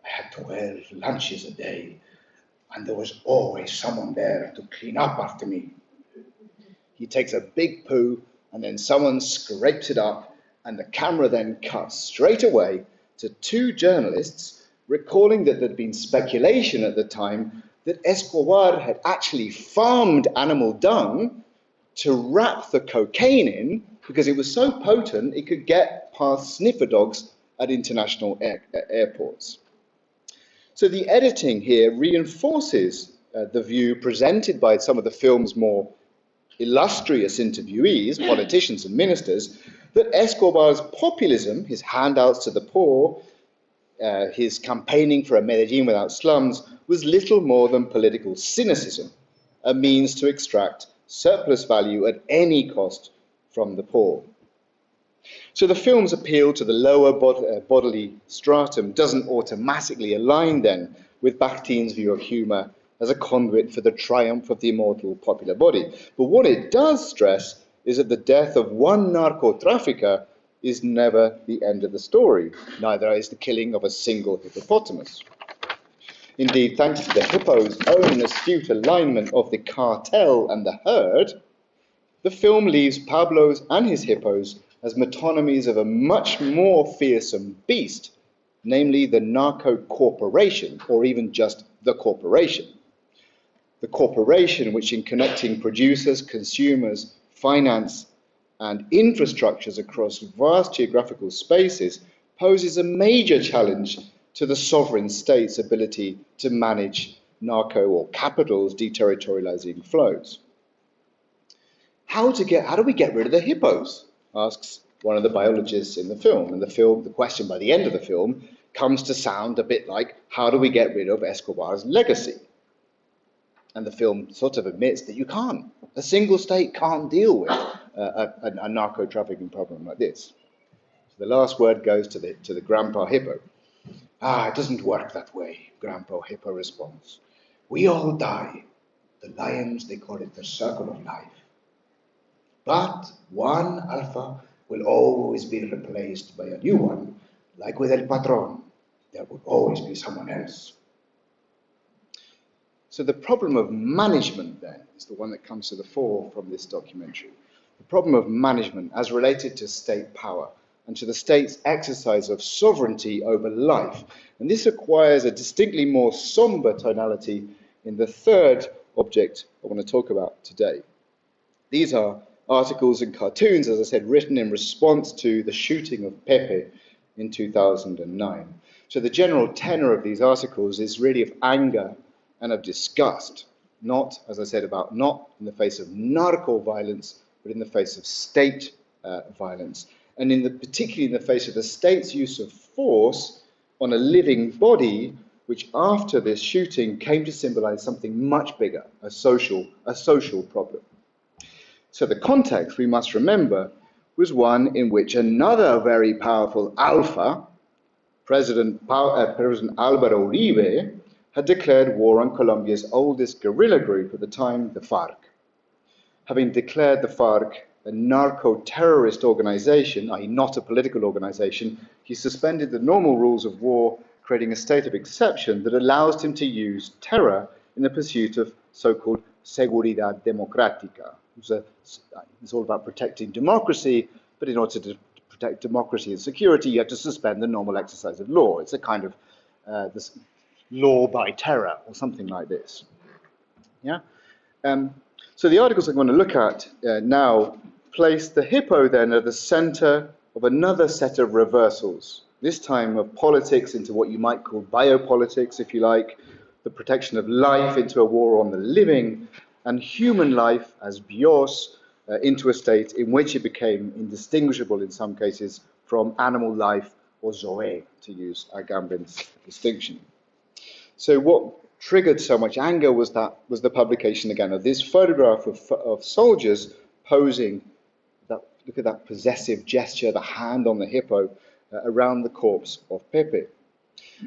I had 12 lunches a day, and there was always someone there to clean up after me. He takes a big poo, and then someone scrapes it up, and the camera then cuts straight away to two journalists recalling that there'd been speculation at the time that Escobar had actually farmed animal dung to wrap the cocaine in because it was so potent it could get past sniffer dogs at international airports. So the editing here reinforces the view presented by some of the film's more illustrious interviewees, politicians and ministers, that Escobar's populism, his handouts to the poor, his campaigning for a Medellin without slums, was little more than political cynicism, a means to extract surplus value at any cost from the poor. So the film's appeal to the lower bodily stratum doesn't automatically align then with Bakhtin's view of humour as a conduit for the triumph of the immortal popular body. But what it does stress is that the death of one narco-trafficker is never the end of the story. Neither is the killing of a single hippopotamus. Indeed, thanks to the hippo's own astute alignment of the cartel and the herd, the film leaves Pablo's and his hippos as metonymies of a much more fearsome beast, namely the narco-corporation, or even just the corporation. The corporation which, in connecting producers, consumers, finance, and infrastructures across vast geographical spaces, poses a major challenge to the sovereign state's ability to manage narco or capital's deterritorializing flows. How do we get rid of the hippos? Asks one of the biologists in the film. And the question by the end of the film comes to sound a bit like, how do we get rid of Escobar's legacy? And the film sort of admits that you can't. A single state can't deal with a narco-trafficking problem like this. So the last word goes to the Grandpa Hippo. It doesn't work that way, Grandpa Hippo responds. We all die. The lions, they call it the circle of life. But one alpha will always be replaced by a new one, like with El Patron. There will always be someone else. So the problem of management, then, is the one that comes to the fore from this documentary. The problem of management as related to state power and to the state's exercise of sovereignty over life. And this acquires a distinctly more somber tonality in the third object I want to talk about today. These are articles and cartoons, as I said, written in response to the shooting of Pepe in 2009. So the general tenor of these articles is really of anger and of disgust, not, as I said, not in the face of narco violence, but in the face of state violence, and particularly in the face of the state's use of force on a living body, which after this shooting came to symbolize something much bigger, a social problem. So the context, we must remember, was one in which another very powerful alpha, President Álvaro Uribe, had declared war on Colombia's oldest guerrilla group at the time, the FARC. Having declared the FARC a narco-terrorist organization, i.e. not a political organization, he suspended the normal rules of war, creating a state of exception that allows him to use terror in the pursuit of so-called seguridad democrática. It's all about protecting democracy, but in order to protect democracy and security, you have to suspend the normal exercise of law. It's a kind of this law by terror, or something like this. Yeah. So the articles I'm going to look at now place the hippo then at the center of another set of reversals, this time of politics into what you might call biopolitics, if you like, the protection of life into a war on the living, and human life as bios into a state in which it became indistinguishable in some cases from animal life, or zoe, to use Agamben's distinction. So what triggered so much anger was the publication again of this photograph of soldiers posing. Look at that possessive gesture, the hand on the hippo around the corpse of Pepe.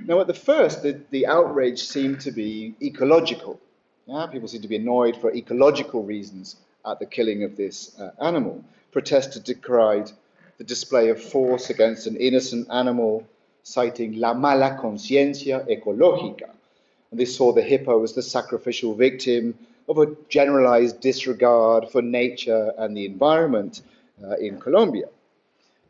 Now, at the first, the outrage seemed to be ecological. Yeah? People seemed to be annoyed for ecological reasons at the killing of this animal. Protesters decried the display of force against an innocent animal, citing la mala conciencia ecológica. And they saw the hippo as the sacrificial victim of a generalized disregard for nature and the environment in Colombia.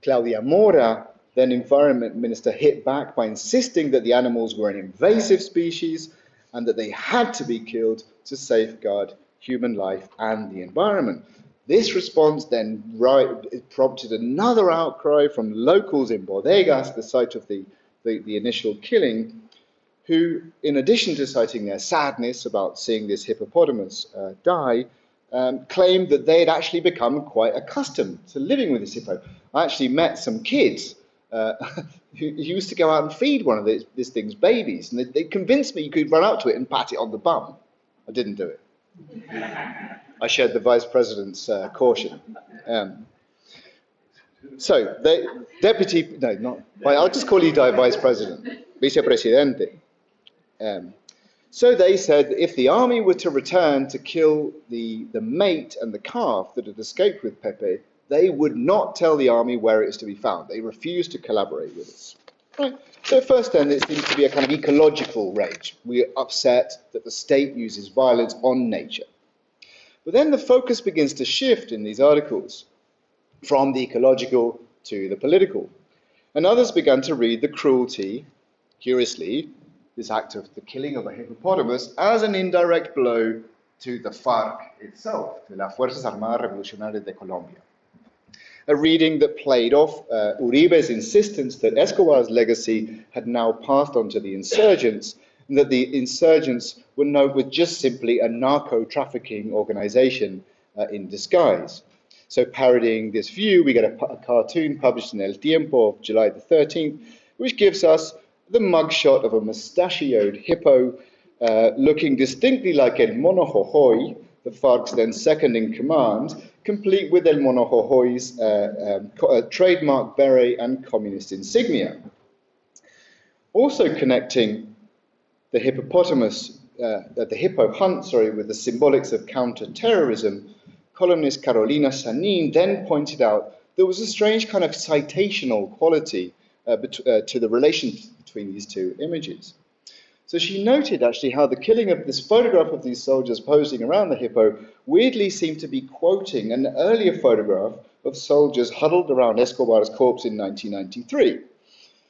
Claudia Mora, then Environment Minister, hit back by insisting that the animals were an invasive species and that they had to be killed to safeguard human life and the environment. This response then prompted another outcry from locals in Bodegas, the site of the initial killing, who, in addition to citing their sadness about seeing this hippopotamus die, claimed that they had actually become quite accustomed to living with this hippo. I actually met some kids who used to go out and feed one of this thing's babies, and they convinced me you could run up to it and pat it on the bum. I didn't do it. I shared the Vice President's caution. So, I'll just call you Vice President, Vicepresidente. So they said that if the army were to return to kill the mate and the calf that had escaped with Pepe, they would not tell the army where it is to be found. They refused to collaborate with us. Right. So first then, there seems to be a kind of ecological rage. We are upset that the state uses violence on nature. But then the focus begins to shift in these articles from the ecological to the political. And others began to read the cruelty, curiously, this act of the killing of a hippopotamus, as an indirect blow to the FARC itself, to las Fuerzas Armadas Revolucionarias de Colombia. A reading that played off Uribe's insistence that Escobar's legacy had now passed on to the insurgents, and that the insurgents were just simply a narco-trafficking organization in disguise. So parodying this view, we get a cartoon published in El Tiempo of July the 13th, which gives us the mugshot of a mustachioed hippo looking distinctly like El Mono Jojoy, the FARC's then second in command, complete with El Mono Jojoy's trademark beret and communist insignia. Also connecting the hippopotamus, the hippo hunt, with the symbolics of counter-terrorism, columnist Carolina Sanin then pointed out there was a strange kind of citational quality to the relation between these two images. So she noted actually how the killing of this photograph of these soldiers posing around the hippo weirdly seemed to be quoting an earlier photograph of soldiers huddled around Escobar's corpse in 1993.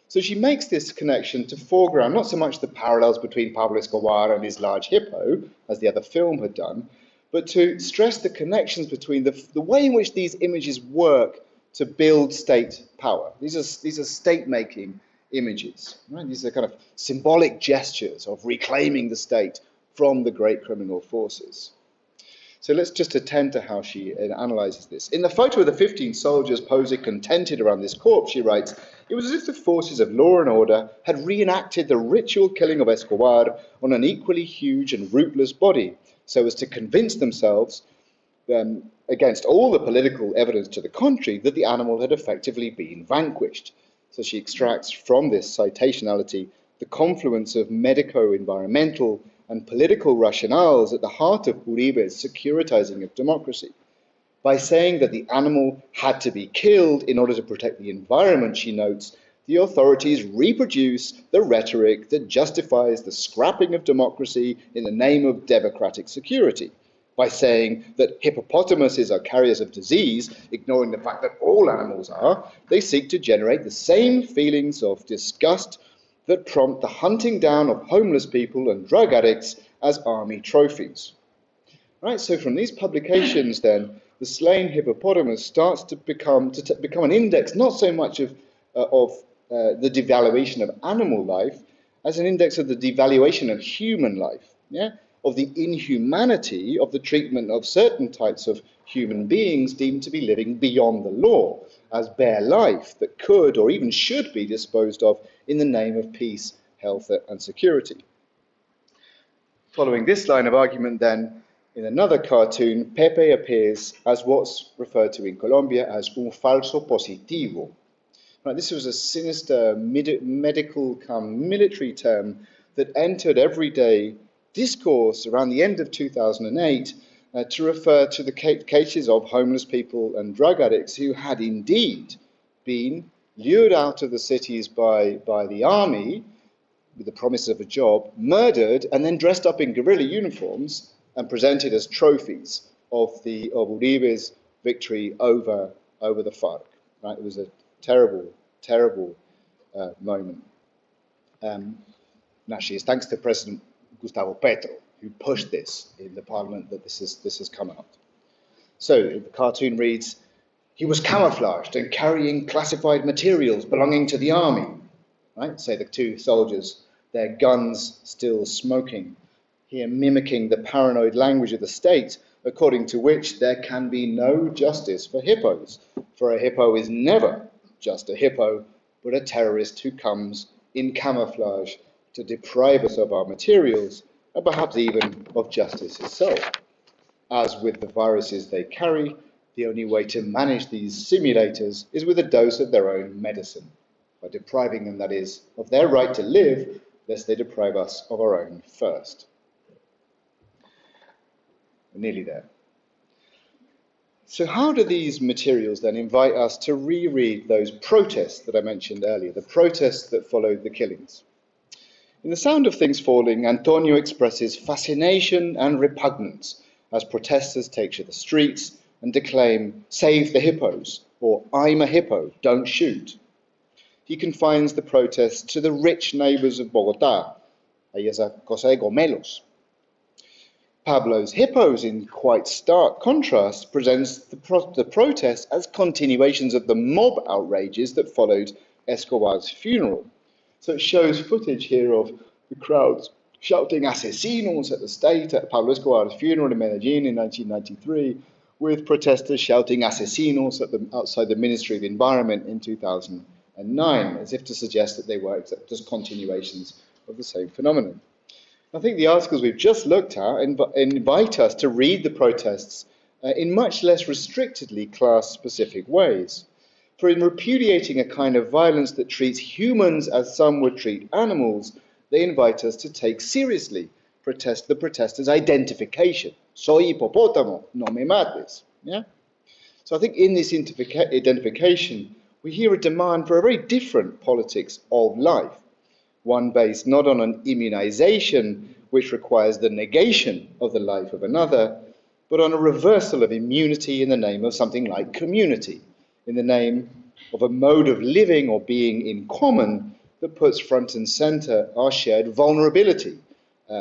So she makes this connection to foreground not so much the parallels between Pablo Escobar and his large hippo, as the other film had done, but to stress the connections between the way in which these images work to build state power. These are state-making images. Right? These are kind of symbolic gestures of reclaiming the state from the great criminal forces. So let's just attend to how she analyzes this. In the photo of the 15 soldiers posing contented around this corpse, she writes, it was as if the forces of law and order had reenacted the ritual killing of Escobar on an equally huge and rootless body, so as to convince themselves, against all the political evidence to the contrary, that the animal had effectively been vanquished. So she extracts from this citationality the confluence of medico-environmental and political rationales at the heart of Uribe's securitizing of democracy. By saying that the animal had to be killed in order to protect the environment, she notes, the authorities reproduce the rhetoric that justifies the scrapping of democracy in the name of democratic security. By saying that hippopotamuses are carriers of disease, ignoring the fact that all animals are, they seek to generate the same feelings of disgust that prompt the hunting down of homeless people and drug addicts as army trophies. Right, so from these publications then, the slain hippopotamus starts to become an index not so much of the devaluation of animal life as an index of the devaluation of human life, of the inhumanity of the treatment of certain types of human beings deemed to be living beyond the law, as bare life that could or even should be disposed of in the name of peace, health, and security. Following this line of argument then, in another cartoon, Pepe appears as what's referred to in Colombia as un falso positivo. Right, this was a sinister medical military term that entered everyday discourse around the end of 2008 to refer to the cases of homeless people and drug addicts who had indeed been lured out of the cities by the army with the promise of a job, murdered, and then dressed up in guerrilla uniforms and presented as trophies of Uribe's victory over the FARC. Right? It was a terrible, terrible moment. Actually, it's thanks to President Gustavo Petro, who pushed this in the parliament that this has come out. So the cartoon reads, he was camouflaged and carrying classified materials belonging to the army. Right? Say the two soldiers, their guns still smoking, here mimicking the paranoid language of the state, according to which there can be no justice for hippos, for a hippo is never just a hippo, but a terrorist who comes in camouflage to deprive us of our materials, and perhaps even of justice itself. As with the viruses they carry, the only way to manage these simulators is with a dose of their own medicine, by depriving them, that is, of their right to live, lest they deprive us of our own first. We're nearly there. So how do these materials then invite us to reread those protests that I mentioned earlier, the protests that followed the killings? In The Sound of Things Falling, Antonio expresses fascination and repugnance as protesters take to the streets and declaim, "Save the hippos," or "I'm a hippo, don't shoot." He confines the protests to the rich neighbors of Bogotá, ahí esa cosa de gomelos. Pablo's Hippos, in quite stark contrast, presents the protests as continuations of the mob outrages that followed Escobar's funeral. So it shows footage here of the crowds shouting "asesinos" at the state at Pablo Escobar's funeral in Medellin in 1993, with protesters shouting "asesinos" outside the Ministry of Environment in 2009, as if to suggest that they were just continuations of the same phenomenon. I think the articles we've just looked at invite us to read the protests in much less restrictedly class-specific ways. For in repudiating a kind of violence that treats humans as some would treat animals, they invite us to take seriously the protesters' identification. Soy hipopótamo, no me mates. Yeah? So I think in this identification, we hear a demand for a very different politics of life, one based not on an immunization which requires the negation of the life of another, but on a reversal of immunity in the name of something like community, in the name of a mode of living or being in common that puts front and center our shared vulnerability,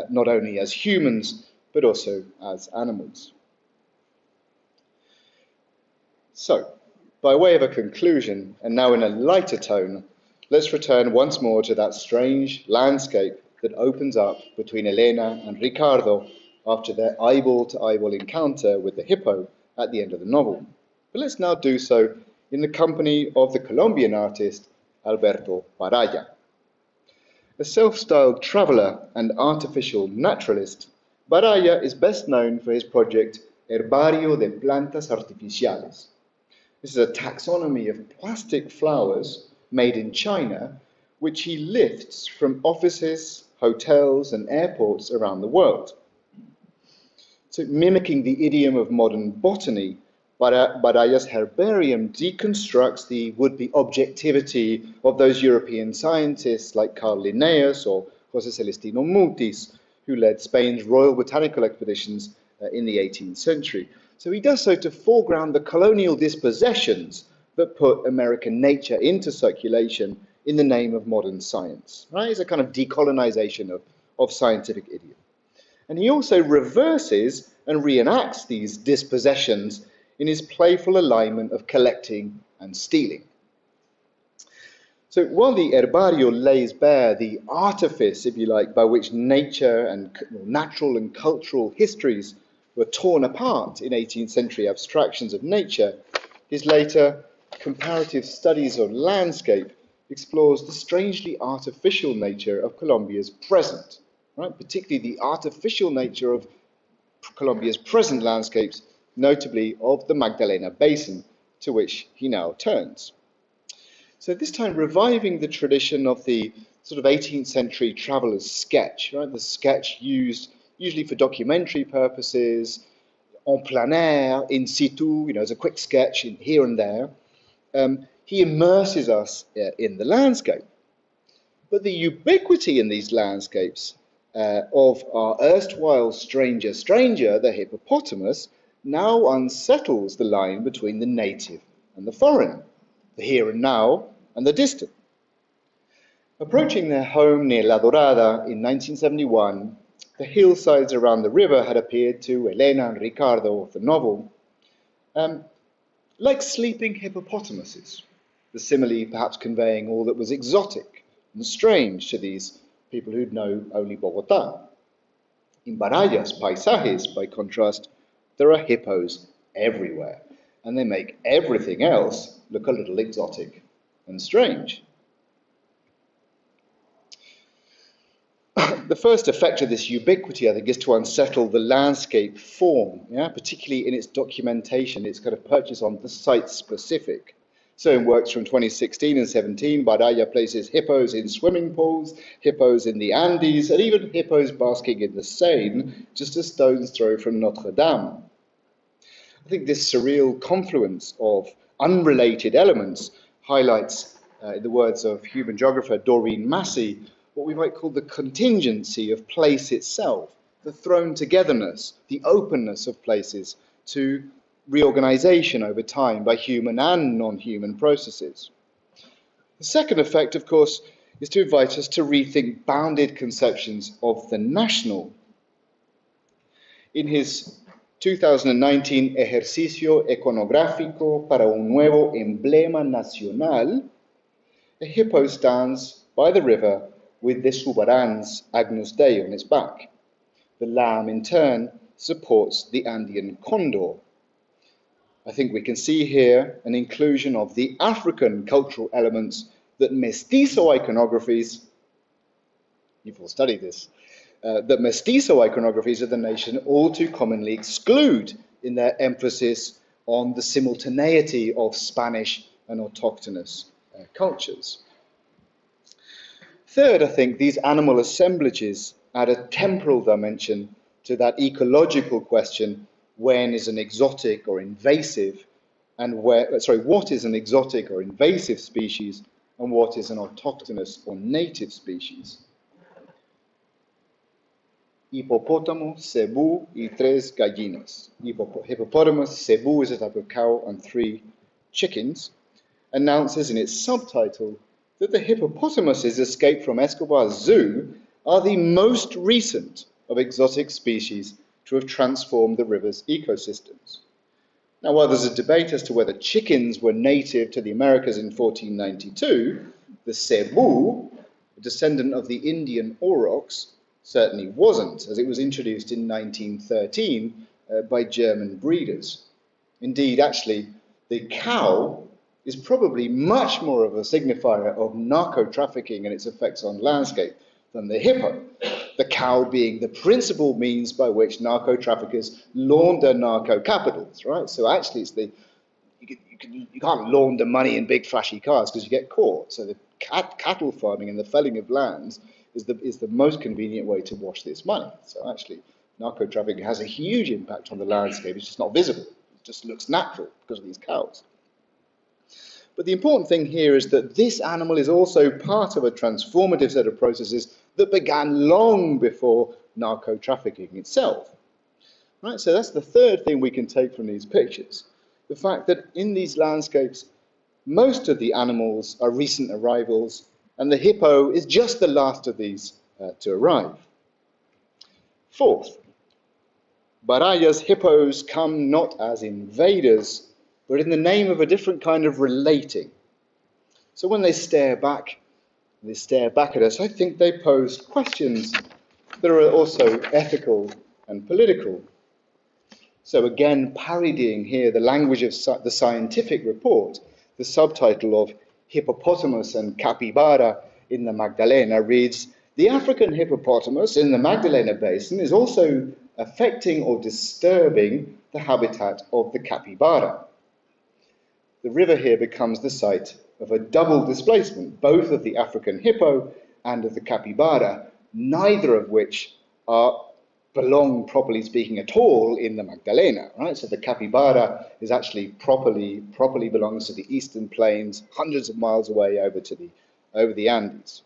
not only as humans, but also as animals. So, by way of a conclusion, and now in a lighter tone, let's return once more to that strange landscape that opens up between Elena and Ricardo after their eyeball-to-eyeball encounter with the hippo at the end of the novel. But let's now do so in the company of the Colombian artist Alberto Baraya. A self-styled traveller and artificial naturalist, Baraya is best known for his project Herbario de Plantas Artificiales. This is a taxonomy of plastic flowers made in China, which he lifts from offices, hotels, and airports around the world. So, mimicking the idiom of modern botany, Baraya's herbarium deconstructs the would-be objectivity of those European scientists like Carl Linnaeus or José Celestino Mutis, who led Spain's Royal Botanical Expeditions in the 18th century. So he does so to foreground the colonial dispossessions that put American nature into circulation in the name of modern science. Right? It's a kind of decolonization of scientific idiom. And he also reverses and reenacts these dispossessions in his playful alignment of collecting and stealing. So while the Herbario lays bare the artifice, if you like, by which nature and natural and cultural histories were torn apart in 18th century abstractions of nature, his later comparative studies of landscape explores the strangely artificial nature of Colombia's present, right? Particularly the artificial nature of Colombia's present landscapes, notably of the Magdalena Basin, to which he now turns. So this time reviving the tradition of the sort of 18th century traveller's sketch, right? The sketch used usually for documentary purposes, en plein air, in situ, as a quick sketch here and there. He immerses us in the landscape. But the ubiquity in these landscapes of our erstwhile stranger, the hippopotamus, now unsettles the line between the native and the foreign, the here and now and the distant. Approaching their home near La Dorada in 1971, the hillsides around the river had appeared to Elena and Ricardo of the novel like sleeping hippopotamuses, the simile perhaps conveying all that was exotic and strange to these people who'd know only Bogotá. In Baraya's paisajes, by contrast, there are hippos everywhere, and they make everything else look a little exotic and strange. The first effect of this ubiquity, I think, is to unsettle the landscape form, particularly in its documentation, its kind of purchase on the site-specific. So in works from 2016 and 17, Baraya places hippos in swimming pools, hippos in the Andes, and even hippos basking in the Seine, just a stone's throw from Notre Dame. I think this surreal confluence of unrelated elements highlights, in the words of human geographer Doreen Massey, what we might call the contingency of place itself, the thrown togetherness, the openness of places to reorganization over time by human and non-human processes. The second effect, of course, is to invite us to rethink bounded conceptions of the national. In his 2019 Ejercicio Iconográfico para un nuevo emblema nacional, a hippo stands by the river with the subarans Agnus Dei on its back. The lamb, in turn, supports the Andean condor. I think we can see here an inclusion of the African cultural elements that mestizo iconographies, you've all studied this, that mestizo iconographies of the nation all too commonly exclude in their emphasis on the simultaneity of Spanish and autochthonous cultures. Third, I think these animal assemblages add a temporal dimension to that ecological question: when is an exotic or invasive, and what is an exotic or invasive species, and what is an autochthonous or native species? Hipopótamo, cebú y tres gallinas. Hippopotamus, cebú is a type of cow, and 3 chickens, announces in its subtitle that the hippopotamuses escaped from Escobar's zoo are the most recent of exotic species to have transformed the river's ecosystems. Now, while there's a debate as to whether chickens were native to the Americas in 1492, the cebu, a descendant of the Indian aurochs, certainly wasn't, as it was introduced in 1913 by German breeders. Indeed, actually, the cow is probably much more of a signifier of narco-trafficking and its effects on landscape than the hippo, the cow being the principal means by which narco-traffickers launder narco-capitals, right? So actually, it's you can't launder money in big flashy cars because you get caught. So the cattle farming and the felling of lands is the most convenient way to wash this money. So actually, narco-trafficking has a huge impact on the landscape. It's just not visible. It just looks natural because of these cows. But the important thing here is that this animal is also part of a transformative set of processes that began long before narco-trafficking itself. Right? So that's the third thing we can take from these pictures. The fact that in these landscapes, most of the animals are recent arrivals, and the hippo is just the last of these to arrive. Fourth, Baraya's hippos come not as invaders, but in the name of a different kind of relating. So when they stare back at us, I think they pose questions that are also ethical and political. So again, parodying here the language of the scientific report, the subtitle of Hippopotamus and Capybara in the Magdalena reads, "The African hippopotamus in the Magdalena Basin is also affecting or disturbing the habitat of the capybara." The river here becomes the site of a double displacement, both of the African hippo and of the capybara, neither of which belong, properly speaking, at all in the Magdalena, right? So the capybara is actually properly belongs to the eastern plains, hundreds of miles away over the Andes,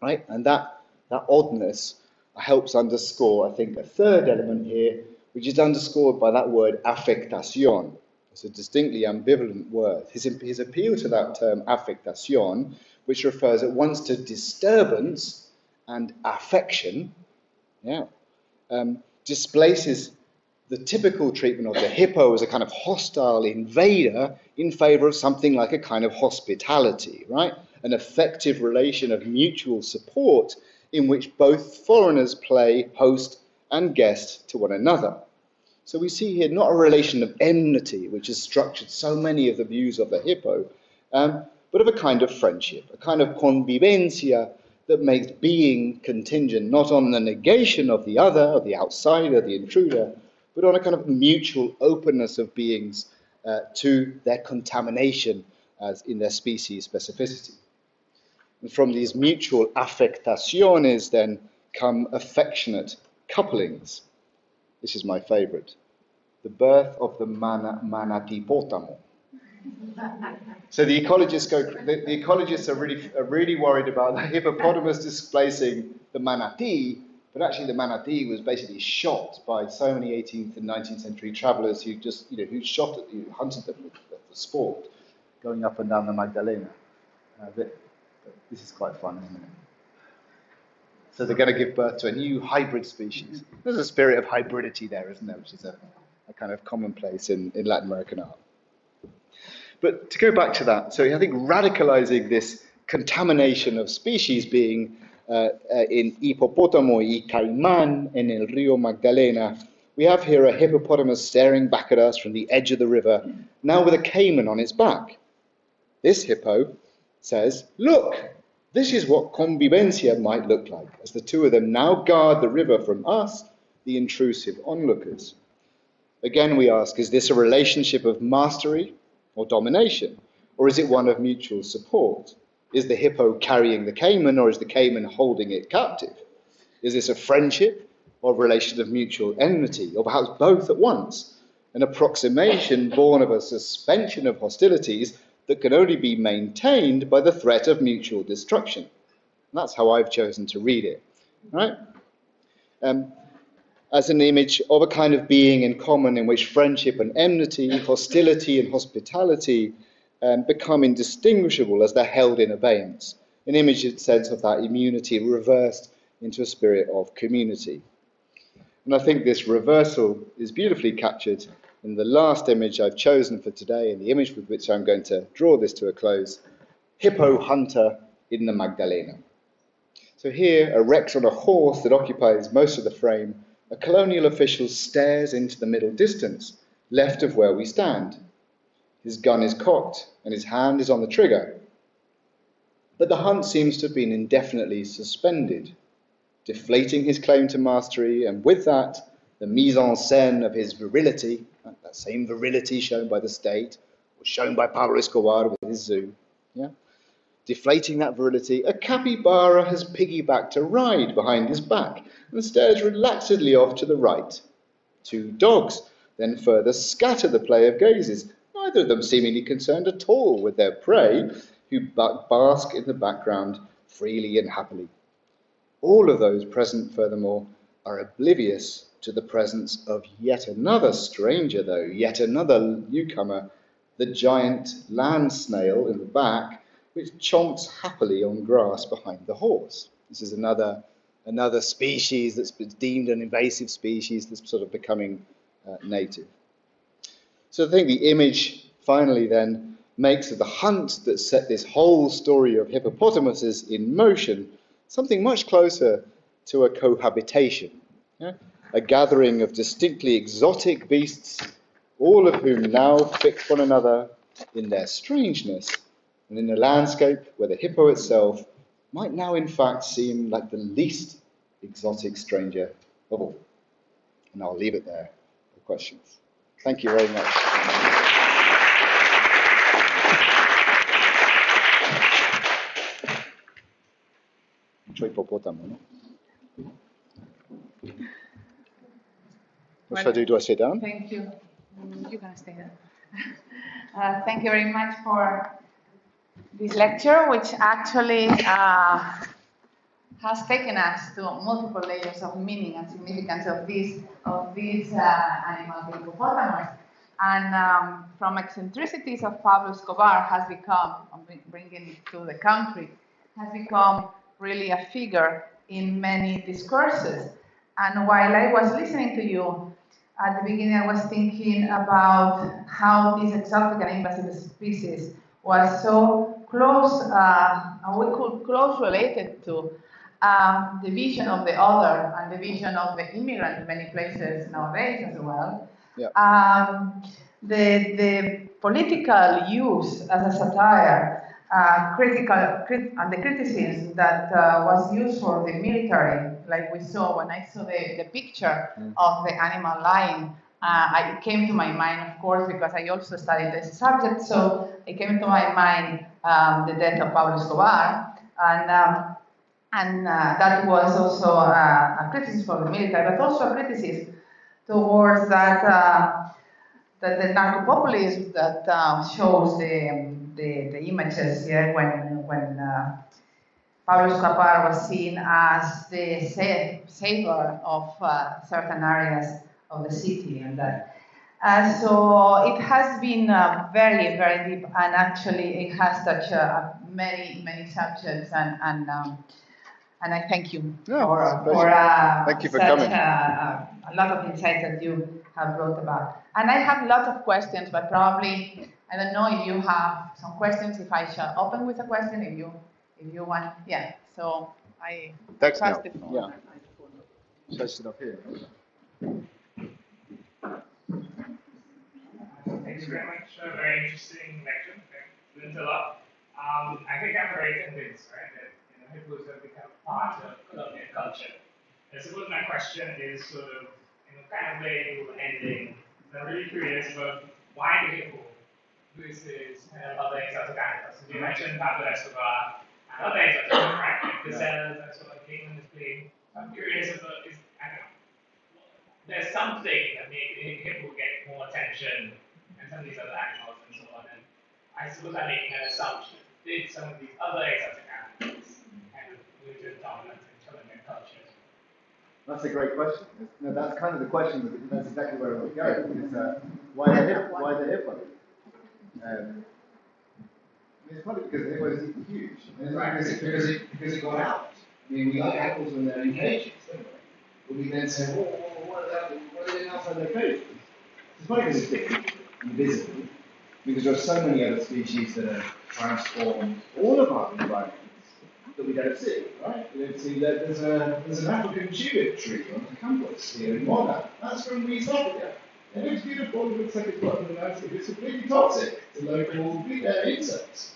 right? And that oddness helps underscore, I think, a third element here, which is underscored by that word affectación. It's a distinctly ambivalent word. His appeal to that term affectación, which refers at once to disturbance and affection, displaces the typical treatment of the hippo as a kind of hostile invader in favor of something like a kind of hospitality, right? An effective relation of mutual support in which both foreigners play host and guest to one another. So we see here not a relation of enmity, which has structured so many of the views of the hippo, but of a kind of friendship, a kind of convivencia that makes being contingent not on the negation of the other, of the outsider, the intruder, but on a kind of mutual openness of beings to their contamination as in their species specificity. And from these mutual affectaciones then come affectionate couplings. This is my favorite. The birth of the manatipotamo. So the ecologists are really worried about the hippopotamus displacing the manatee, but actually the manatee was basically shot by so many 18th and 19th century travellers who just, who hunted them for sport, going up and down the Magdalena. This is quite fun, isn't it? So they're going to give birth to a new hybrid species. There's a spirit of hybridity there, isn't there, which is a kind of commonplace in Latin American art. But to go back to that, so I think radicalizing this contamination of species being in Hipopótamo y Caimán en el Río Magdalena, we have here a hippopotamus staring back at us from the edge of the river, now with a caiman on its back. This hippo says, look, this is what convivencia might look like, as the two of them now guard the river from us, the intrusive onlookers. Again, we ask, is this a relationship of mastery or domination, or is it one of mutual support? Is the hippo carrying the caiman, or is the caiman holding it captive? Is this a friendship or a relation of mutual enmity, or perhaps both at once? An approximation born of a suspension of hostilities that can only be maintained by the threat of mutual destruction. And that's how I've chosen to read it, right? As an image of a kind of being in common in which friendship and enmity, hostility and hospitality become indistinguishable as they're held in abeyance. An image in sense of that immunity reversed into a spirit of community. And I think this reversal is beautifully captured in the last image I've chosen for today, and the image with which I'm going to draw this to a close, hippo hunter in the Magdalena. So here, erect on a horse that occupies most of the frame, a colonial official stares into the middle distance, left of where we stand. His gun is cocked, and his hand is on the trigger. But the hunt seems to have been indefinitely suspended, deflating his claim to mastery, and with that, the mise en scène of his virility, that same virility shown by the state, or shown by Pablo Escobar with his zoo, deflating that virility, a capybara has piggybacked a ride behind his back and stares relaxedly off to the right. Two dogs then further scatter the play of gazes, neither of them seemingly concerned at all with their prey, who bask in the background freely and happily. All of those present, furthermore, are oblivious to the presence of yet another stranger, though, yet another newcomer, the giant land snail in the back, which chomps happily on grass behind the horse. This is another species that's been deemed an invasive species that's sort of becoming native. So I think the image finally then makes of the hunt that set this whole story of hippopotamuses in motion something much closer to a cohabitation, a gathering of distinctly exotic beasts, all of whom now fix one another in their strangeness, and in a landscape where the hippo itself might now in fact seem like the least exotic stranger of all. And I'll leave it there for questions. Thank you very much. What should I do? Do I sit down? Thank you. You can stay there. Thank you very much for this lecture, which actually has taken us to multiple layers of meaning and significance of this animal, the hippopotamus. And from eccentricities of Pablo Escobar has become, bringing it to the country, has become really a figure in many discourses. And while I was listening to you, at the beginning I was thinking about how this exotic and invasive species was so close, we could close related to the vision of the other and the vision of the immigrant in many places nowadays as well. Yeah. The political use as a satire and the criticism that was used for the military, like we saw when I saw the picture of the animal lying. It came to my mind, of course, because I also studied this subject, so it came to my mind the death of Pablo Escobar, and that was also a criticism for the military, but also a criticism towards that the narco-populism that shows the images here when Pablo Escobar was seen as the savior of certain areas of the city, and that. So it has been very, very deep, and actually it has touched many subjects, and I thank you Thank you for such coming. a lot of insights that you have brought about. And I have lots of questions, but probably, I don't know if you have some questions, if I shall open with a question, if you want. Yeah, so I Thanks, trust Neil. the phone. Yeah. Should I sit up here? Thanks very much. A very interesting lecture. Learned a lot. I think I'm very convinced, right, that hippos have become part of Colombian culture. I suppose my question is sort of, kind of where you were ending. I'm really curious about why the hippo versus kind of other exotic animals. So you mentioned Pablo Escobar and other exotic animals, right? Like gazelles and so on came on this plane. I'm curious about I don't know. There's something that made the hippo get more attention and some of these other animals and so on. And I suppose I'm making an assumption. Did some of these other exotic animals kind of lose their dominance in Colombian culture? That's a great question. No, that's kind of the question. That's exactly where we're going. Is why the hippo? It's probably because the hippo is huge. Right, because it got out. I mean, we like apples when they're in cages, don't we? But we then say, what are they outside their cages? It's probably because it's big, invisible, because there are so many other species that are transformed all of our environments that we don't see, right? We don't see that there's an African tulip tree on the campus here in Moda. That's from East Africa. It looks beautiful, it looks like it's got in the landscape. It's completely toxic to local insects.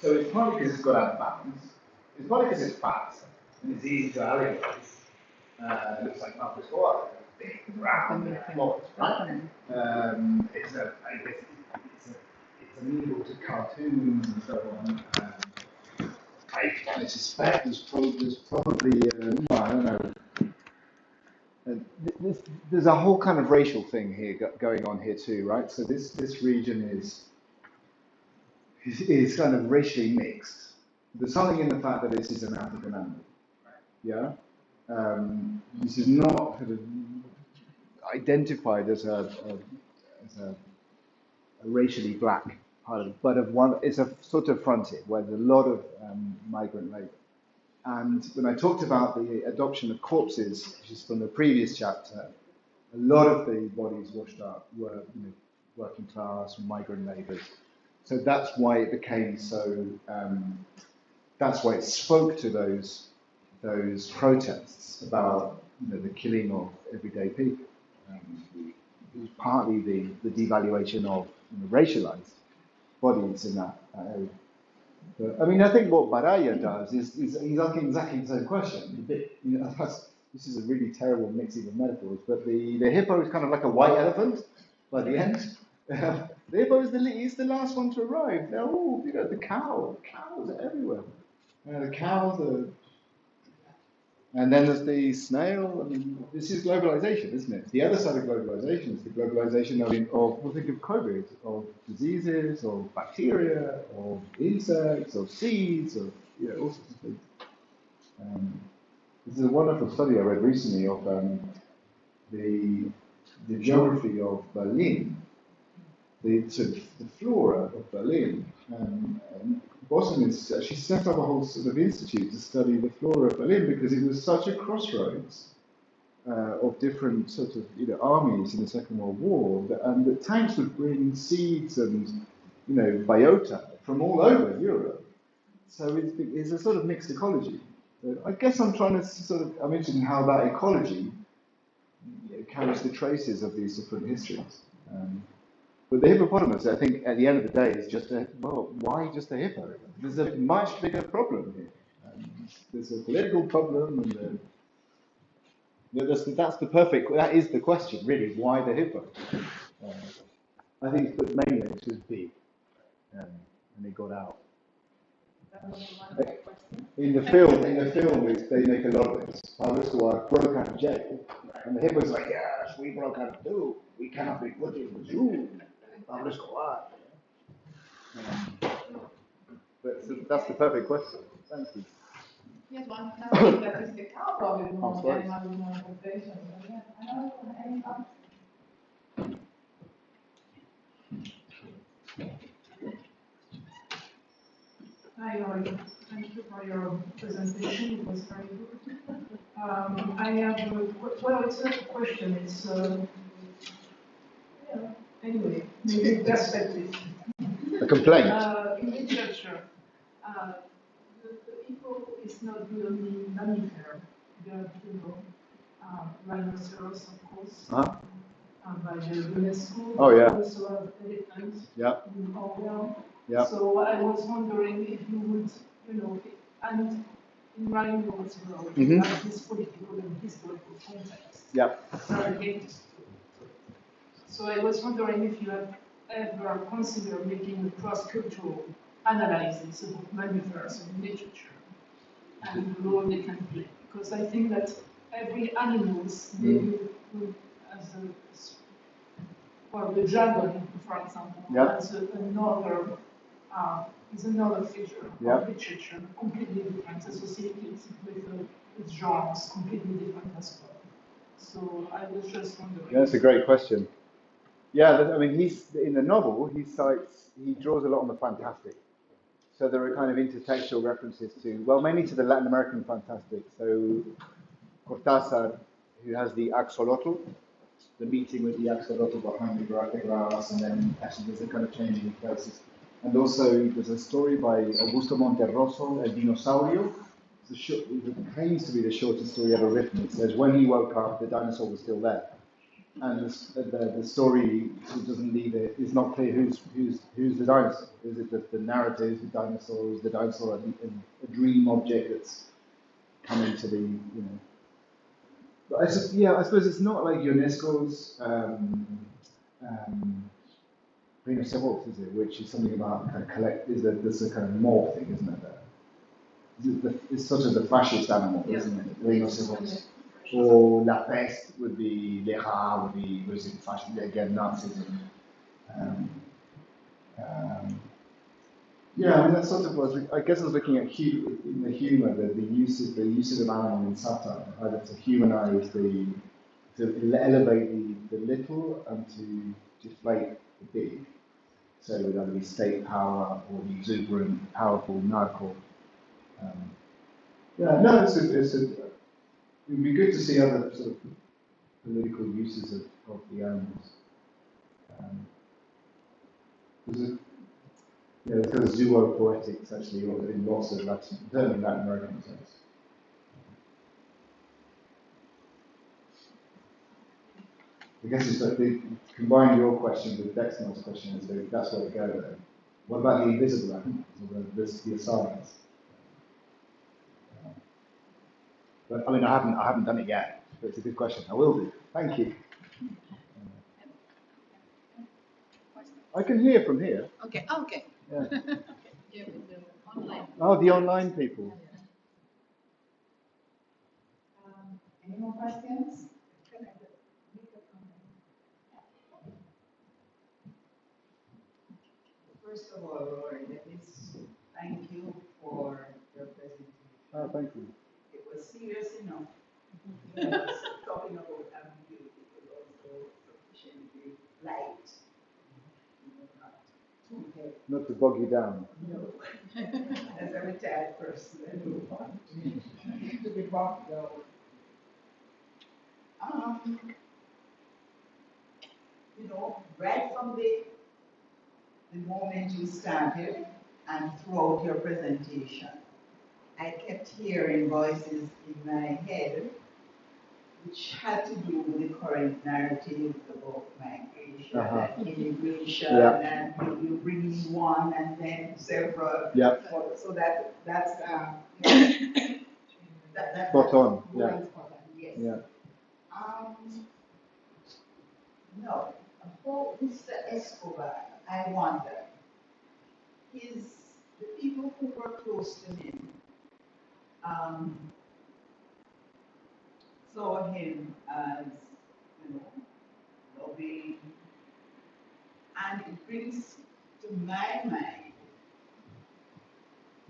So it's partly because it's got out of balance. It's partly because it's fast and it's easy to alligators. It looks like Pablo Escobar, big, round, flowers, right? It's amenable to cartoons and so on. I suspect there's probably I don't know. There's a whole kind of racial thing here going on here too, right? So this region is kind of racially mixed. There's something in the fact that this is an African animal, yeah. This is not kind of identified as a racially black part of it, but it's a sort of frontier where there's a lot of migrant labour. And when I talked about the adoption of corpses, which is from the previous chapter, a lot of the bodies washed up were working class or migrant labourers. So that's why it became so. That's why it spoke to those protests about the killing of everyday people. It was partly the devaluation of racialized bodies in that area. But, I mean, I think what Baraya does is he's asking exactly the same question. This is a really terrible mixing of metaphors, but the hippo is kind of like a white elephant by the end. The hippo is the last one to arrive. They're all, the cows are everywhere. The cows are. And then there's the snail. I mean, this is globalization, isn't it? The other side of globalization is the globalization of think of COVID, of diseases, of bacteria, of insects, of seeds, of all sorts of things. This is a wonderful study I read recently of the geography of Berlin, the flora of Berlin. Boston is actually set up a whole sort of institute to study the flora of Berlin because it was such a crossroads of different sort of armies in the Second World War, and the tanks would bring seeds and biota from all over Europe. So it's a sort of mixed ecology. I guess I'm trying to I'm interested in how that ecology carries the traces of these different histories. But the hippopotamus, I think, at the end of the day, is just why just a hippo? There's a much bigger problem here. There's a political problem, and that is the question, really. Why the hippo? I think it's mainly it's just big, and they got out. In the film, they make a lot of this. Pablo Escobar broke out of jail, and the hippo's like, yes, we broke out too. We cannot be put in the zoo. Pablo Escobar. But so that's the perfect question. Thank you. Yes, one thing that is the cow problem more sorry. than having more observations. Hi, Rory. Thank you for your presentation. It was very good. I have, well, it's not a question, it's, anyway, maybe perspective. A complaint. In literature, the hippo is not the only mammifer. There are, rhinoceros, of course, by the UNESCO. Oh, yeah. Also have elephants in Orwell. Yeah. So I was wondering if you would, and in rhinos, you have this political and historical context. Yeah. So I was wondering if you have ever considered making a cross-cultural analysis of mammifers in literature and the role they can play. Because I think that every animals, they will, as the dragon, for example, is another feature of literature, completely different, associated with genres, completely different as well. So I was just wondering. Yeah, that's a great question. Yeah, I mean, he's in the novel. He draws a lot on the fantastic. So there are kind of intertextual references to, well, mainly to the Latin American fantastic. So Cortázar, who has the axolotl, the meeting with the axolotl behind the grass, and then actually there's a kind of changing of places. And also there's a story by Augusto Monterroso, El Dinosaurio. It claims to be the shortest story ever written. It says when he woke up, the dinosaur was still there. And the story doesn't leave it. It's not clear who's the dinosaur. Is it the narrative, the dinosaur? Is the dinosaur a dream object that's come into the But I suppose it's not like UNESCO's Rhinoceros, is it? Which is something about kind of there's a kind of more thing, isn't it? It's sort of the fascist animal, isn't it? Rhinoceros. Or La Peste would be, Les Rats would be fascist, again, Nazism. I mean, that sort of was, I guess I was looking at in the humour, the use of animal in satire, either to humanise to elevate the little and to deflate the big. So it would either be state power or the exuberant, powerful, narco. It would be good to see other sort of political uses of the animals. There's kind of zoopoetics actually, or in lots of Latin American sense. I guess it's like they combine your question with Dexter's question, and so that's where we go there. What about the invisible animals, or the asylums? But I mean, I haven't done it yet. But it's a good question. I will do. Thank you. I can hear from here. Okay. Yeah. Yeah, online. Oh, the online people. Any more questions? First of all, Rory, thank you for your presentation. Oh, thank you. It was serious enough. Yes, talking about ambiguity, but also sufficiently light. Not too heavy. Not to bog you down. No. As a retired person, I don't want to be bogged down. Right from the moment you started and throughout your presentation, I kept hearing voices in my head which had to do with the current different narratives about migration and immigration, and you bring in one and then several. Yeah. So that's Spot on. Yeah. Spot on. Yes. Yeah. No, about Mr. Escobar, I wonder, the people who were close to him saw him as, loving, and it brings to my mind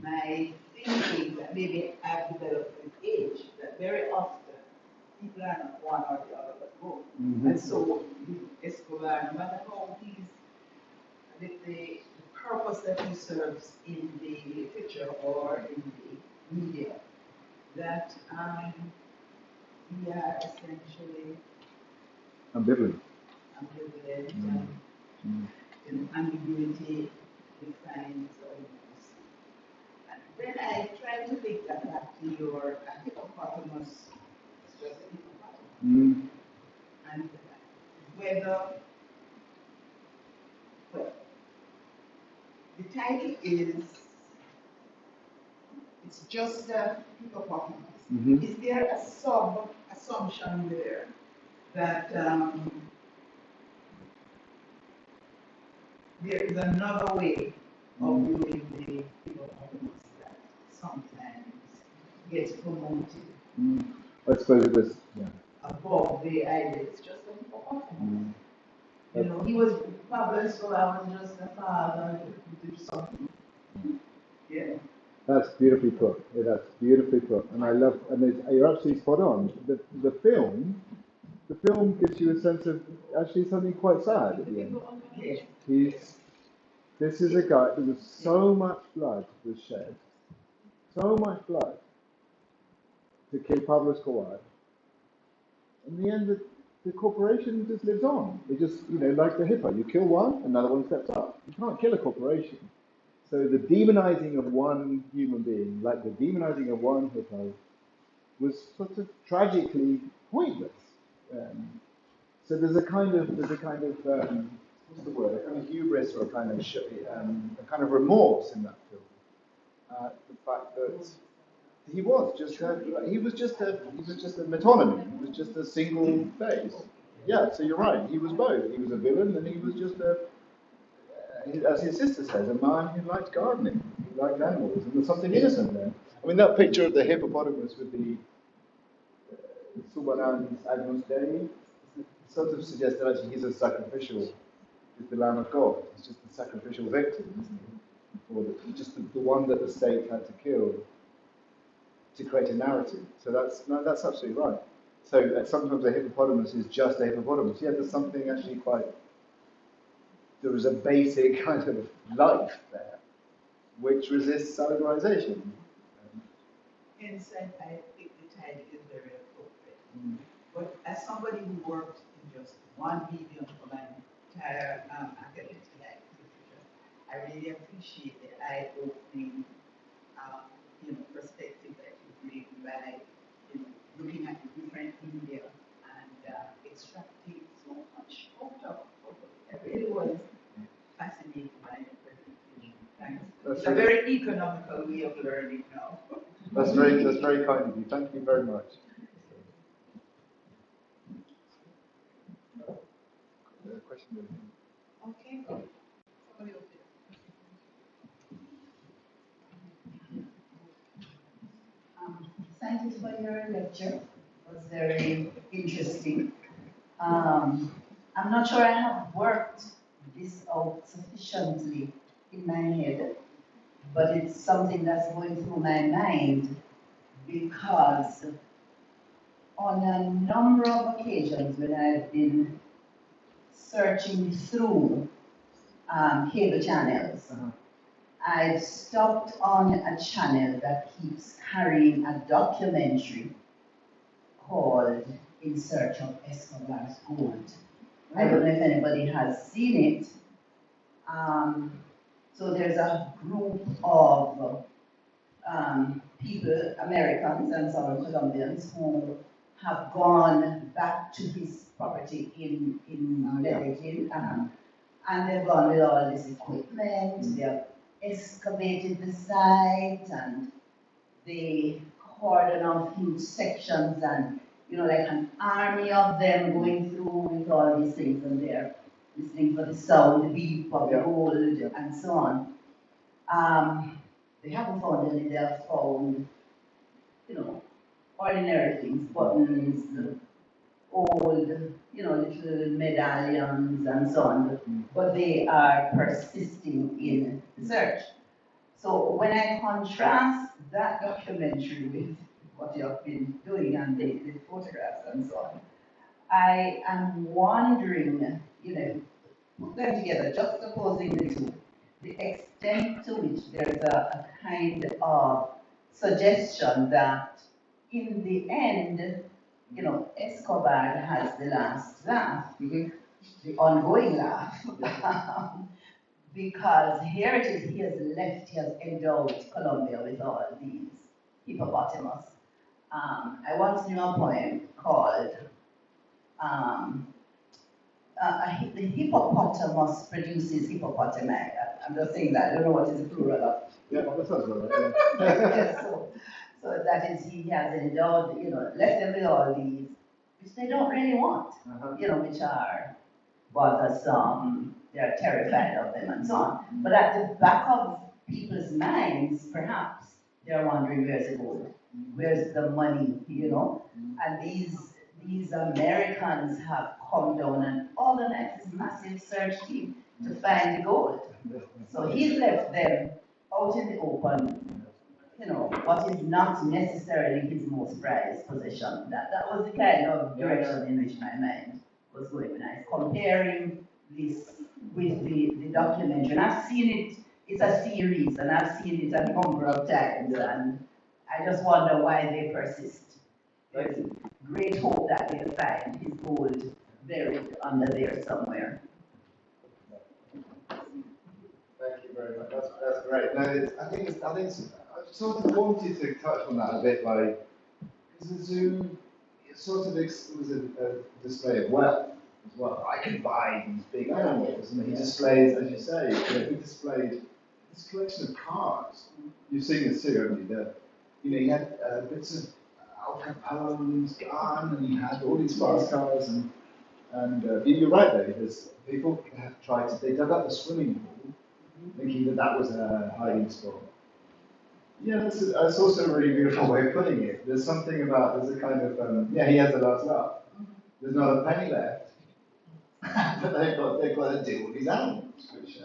my thinking that maybe I've developed with age, that very often people are not one or the other but both. And so Escobar, no matter how the purpose that he serves in the literature or in the media, that we are essentially Ambivalent. And ambiguity defines almost. And then I try to think that back to your hippopotamus, it's just a hippopotamus. And whether, well, the title is, it's just a hippopotamus. Is there a sub-assumption there that there is another way of doing the hippopotamus that sometimes gets promoted I suppose it was, above the idea? It's just a hippopotamus. He was Pablo Escobar was just a father who did something. Yeah. That's beautifully put. Yeah, that's beautifully put. And I love, you're absolutely spot on. The film gives you a sense of actually something quite sad at the end. This is a guy, there was so much blood was shed, so much blood to kill Pablo Escobar. In the end, the corporation just lives on. It just, like the hippo, you kill one, another one steps up. You can't kill a corporation. So the demonizing of one human being, like the demonizing of one hippo, was sort of tragically pointless. So there's a kind of what's the word? A kind of hubris or a kind of remorse in that film. The fact that he was just a metonymy. He was just a single face. Yeah. So you're right. He was both. He was a villain, and he was just as his sister says, a man who liked gardening, who liked animals, and there's something innocent there. I mean, that picture of the hippopotamus with the Subanan's Agnus Dei sort of suggests that actually he's the Lamb of God. He's just the sacrificial victim, isn't he? Or just the one that the state had to kill to create a narrative. So that's absolutely right. So sometimes a hippopotamus is just a hippopotamus. Yeah, there's something actually there is a basic kind of life there which resists salarization. Hence, I think the title is very appropriate. But as somebody who worked in just one medium for my entire academic life, I really appreciate the eye-opening, perspective that you bring by, looking at the different media and extracting so much out of it. It really was fascinating by your presentation. Thanks. It's a very economical way of learning now. That's very kind of you. Thank you very much. Question. Okay. Somebody else here. Thank you for your lecture. It was very interesting. I'm not sure I have worked this out sufficiently in my head, but it's something that's going through my mind because on a number of occasions when I've been searching through cable channels, I've stopped on a channel that keeps carrying a documentary called In Search of Escobar's Gold. I don't know if anybody has seen it. So there's a group of people, Americans and some Colombians, who have gone back to his property in Medellin. And they've gone with all this equipment, they have excavated the site, and they cordon off huge sections, and like an army of them going through with all these things, and they're listening for the sound, the beep of the gold, and so on. They haven't found any, they have found, ordinary things, buttons, old, little medallions and so on, but they are persisting in the search. So when I contrast that documentary with what you have been doing and the photographs and so on, I am wondering, put them together, juxtaposing the two, the extent to which there's a kind of suggestion that in the end, Escobar has the last laugh, the ongoing laugh. Because here it is, he has endowed Colombia with all these hippopotamus. I once knew a poem called The Hippopotamus Produces Hippopotami. I'm just saying that, I don't know what is the plural of. Yeah, that sounds right. Yes, so that is, he has endowed, left them with all these, which they don't really want, which are bothersome, they're terrified of them and so on. But at the back of people's minds, perhaps, they're wondering where's the gold, where's the money, And these Americans have come down and organized this massive search team to find the gold. So he's left them out in the open, what is not necessarily his most prized possession. That was the kind of direction in which my mind was going when I was comparing this with the documentary. And I've seen it, it's a series, and I've seen it a number of times, and I just wonder why they persist. There's great hope that they'll find his gold buried under there somewhere. Thank you very much. That's great. No, I sort of wanted to touch on that a bit, because the zoo, it was a display of wealth as well. I can buy these big animals, and he displays, as you say, he displayed this collection of cars. You've seen this too, haven't you? He had bits of Al Capone's gun, and he had all these fast cars, and you're right though, because people have they dug up the swimming pool, thinking that was a hiding spot. Yeah, that's also a really beautiful way of putting it. There's something about, there's a kind of, he has the last laugh. There's not a penny left, but they've got to deal with these animals, which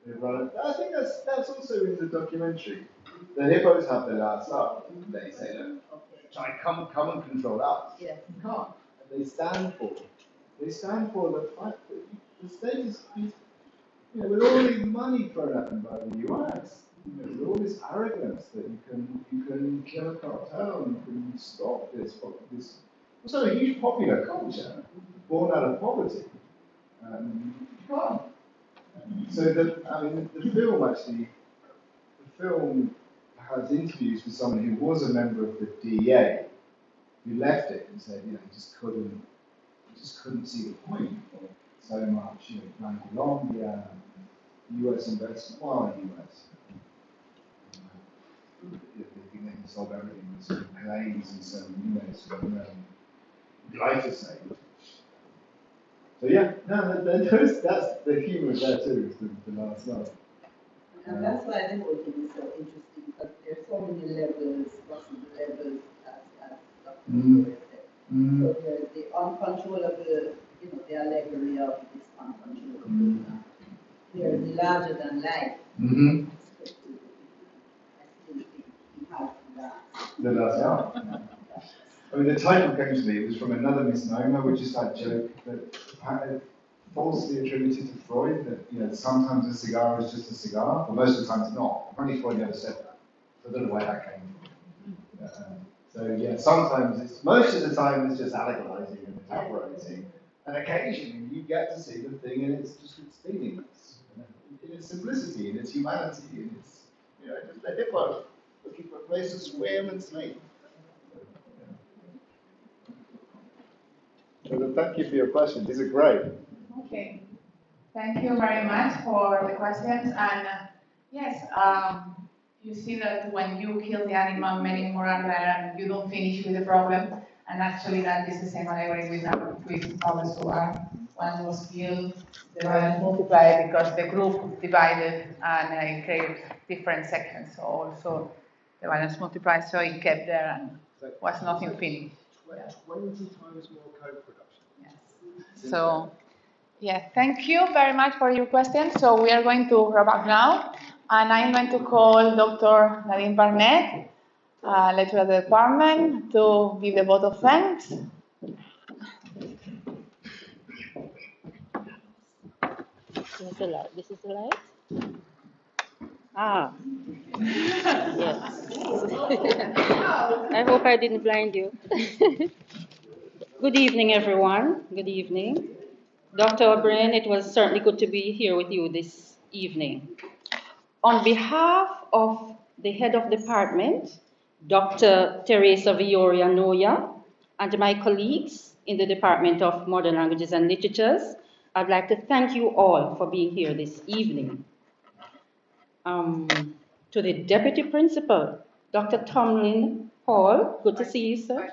they run. I think that's also in the documentary. The hippos have their last laugh. They say, look, try come and control us. Yes. And they stand for the fact that the state is, with all the money thrown at them by the US, with all this arrogance that you can kill a cartel and you can stop this. Also a huge popular culture born out of poverty. You can't. So the film has interviews with someone who was a member of the DEA, who left it and said, just couldn't see the point of so much, Plan Colombia, US investment, US. They can solve everything with some planes and some, glyphosate. So that's the humour there too, is the last love. And that's why the whole thing is so interesting, because there's so many levels, possible levels, as Dr. Rory said. So there's the uncontrollable, the allegory of this uncontrollable. There's the larger than life. I still think he has that. The title came to me, it was from another misnomer, which is that joke that falsely attributed to Freud, that sometimes a cigar is just a cigar, but most of the time it's not. Apparently Freud never said that. So I don't know where that came from. Sometimes most of the time it's just allegorizing and metaphorizing, and occasionally you get to see the thing in its meaningless, in its simplicity, in its humanity, in its, just a hippo looking for a place to swim and sleep. Well, thank you for your questions. These are great. Okay. Thank you very much for the questions. And yes, you see that when you kill the animal, many more are there, and you don't finish with the problem. And actually, that is the same allegory with problems who are one was killed, the violence multiplied because the group divided and created different sections. So also the violence multiplied, so it kept there and was nothing finished. 20 times more co-production. Yes. So, yeah, thank you very much for your questions. So we are going to wrap up now, and I'm going to call Dr. Nadine Barnett, lecturer at the department, to give the vote of thanks. This is the light. Ah, yes. I hope I didn't blind you. Good evening, everyone. Good evening. Dr. O'Brien, it was certainly good to be here with you this evening. On behalf of the head of department, Dr. Teresa Vioria Noya, and my colleagues in the Department of Modern Languages and Literatures, I'd like to thank you all for being here this evening. To the Deputy Principal, Dr. Tomlin Hall, good to see you, sir.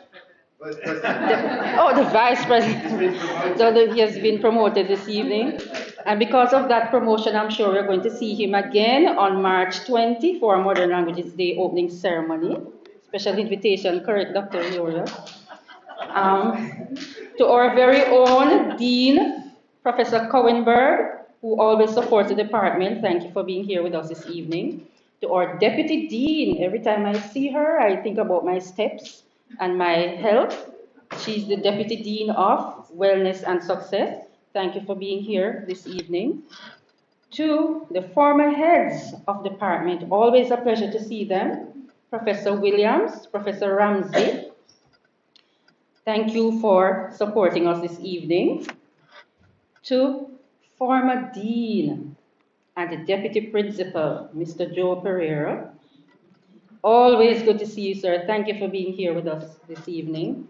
The Vice President. So he has been promoted this evening. And because of that promotion, I'm sure we're going to see him again on March 20 for our Modern Languages Day opening ceremony. Special invitation, correct, Dr. Vioria? To our very own Dean, Professor Cowenberg, who always supports the department. Thank you for being here with us this evening. To our Deputy Dean, every time I see her, I think about my steps and my health. She's the Deputy Dean of Wellness and Success. Thank you for being here this evening. To the former heads of department, always a pleasure to see them. Professor Williams, Professor Ramsey, thank you for supporting us this evening. To former Dean and the Deputy Principal, Mr. Joe Pereira, always good to see you, sir. Thank you for being here with us this evening.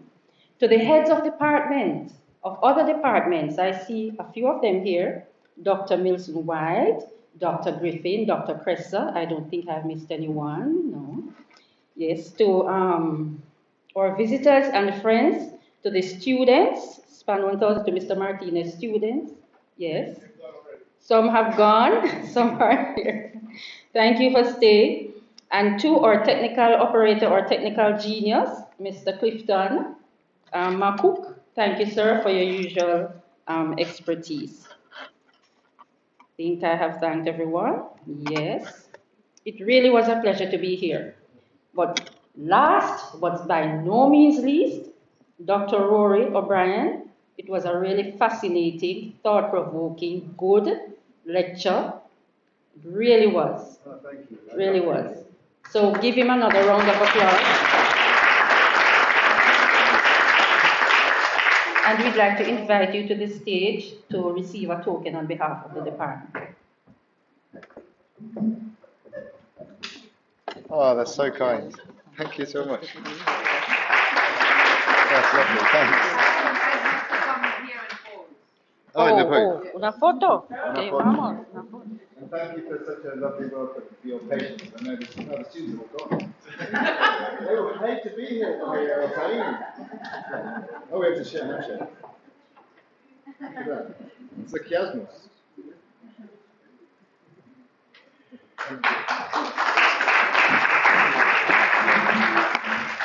To the heads of departments, of other departments, I see a few of them here. Dr. Milson White, Dr. Griffin, Dr. Cressa. I don't think I've missed anyone, no. Yes, to our visitors and friends, to the students, span 1,000 to Mr. Martinez students, yes. Some have gone, some are here. Thank you for staying. And to our technical operator or technical genius, Mr. Clifton Makuk. Thank you, sir, for your usual expertise. I think I have thanked everyone. Yes. It really was a pleasure to be here. But last, but by no means least, Dr. Rory O'Brien. It was a really fascinating, thought-provoking, good lecture. It really was. Oh, thank you. Really was. So give him another round of applause. And we'd like to invite you to the stage to receive a token on behalf of the department. Oh, that's so kind. Thank you so much. That's lovely. Thanks. Una foto. Okay, vamos. Una foto. And thank you for such a lovely welcome, for your patience. I know the students have all gone. They were paid to be here. Oh, we have to share, no share. Look at that. It's the chiasmus.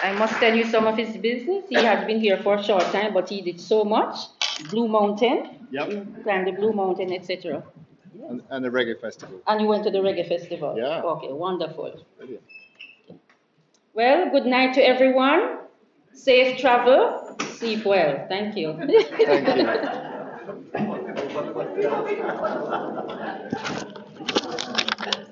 I must tell you some of his business. He has been here for a short time, but he did so much. Blue Mountain, Yep. climbed the Blue Mountain, etc. And the reggae festival. And you went to the reggae festival. Yeah. Okay, wonderful. Brilliant. Well, good night to everyone. Safe travel. Sleep well. Thank you. Thank you.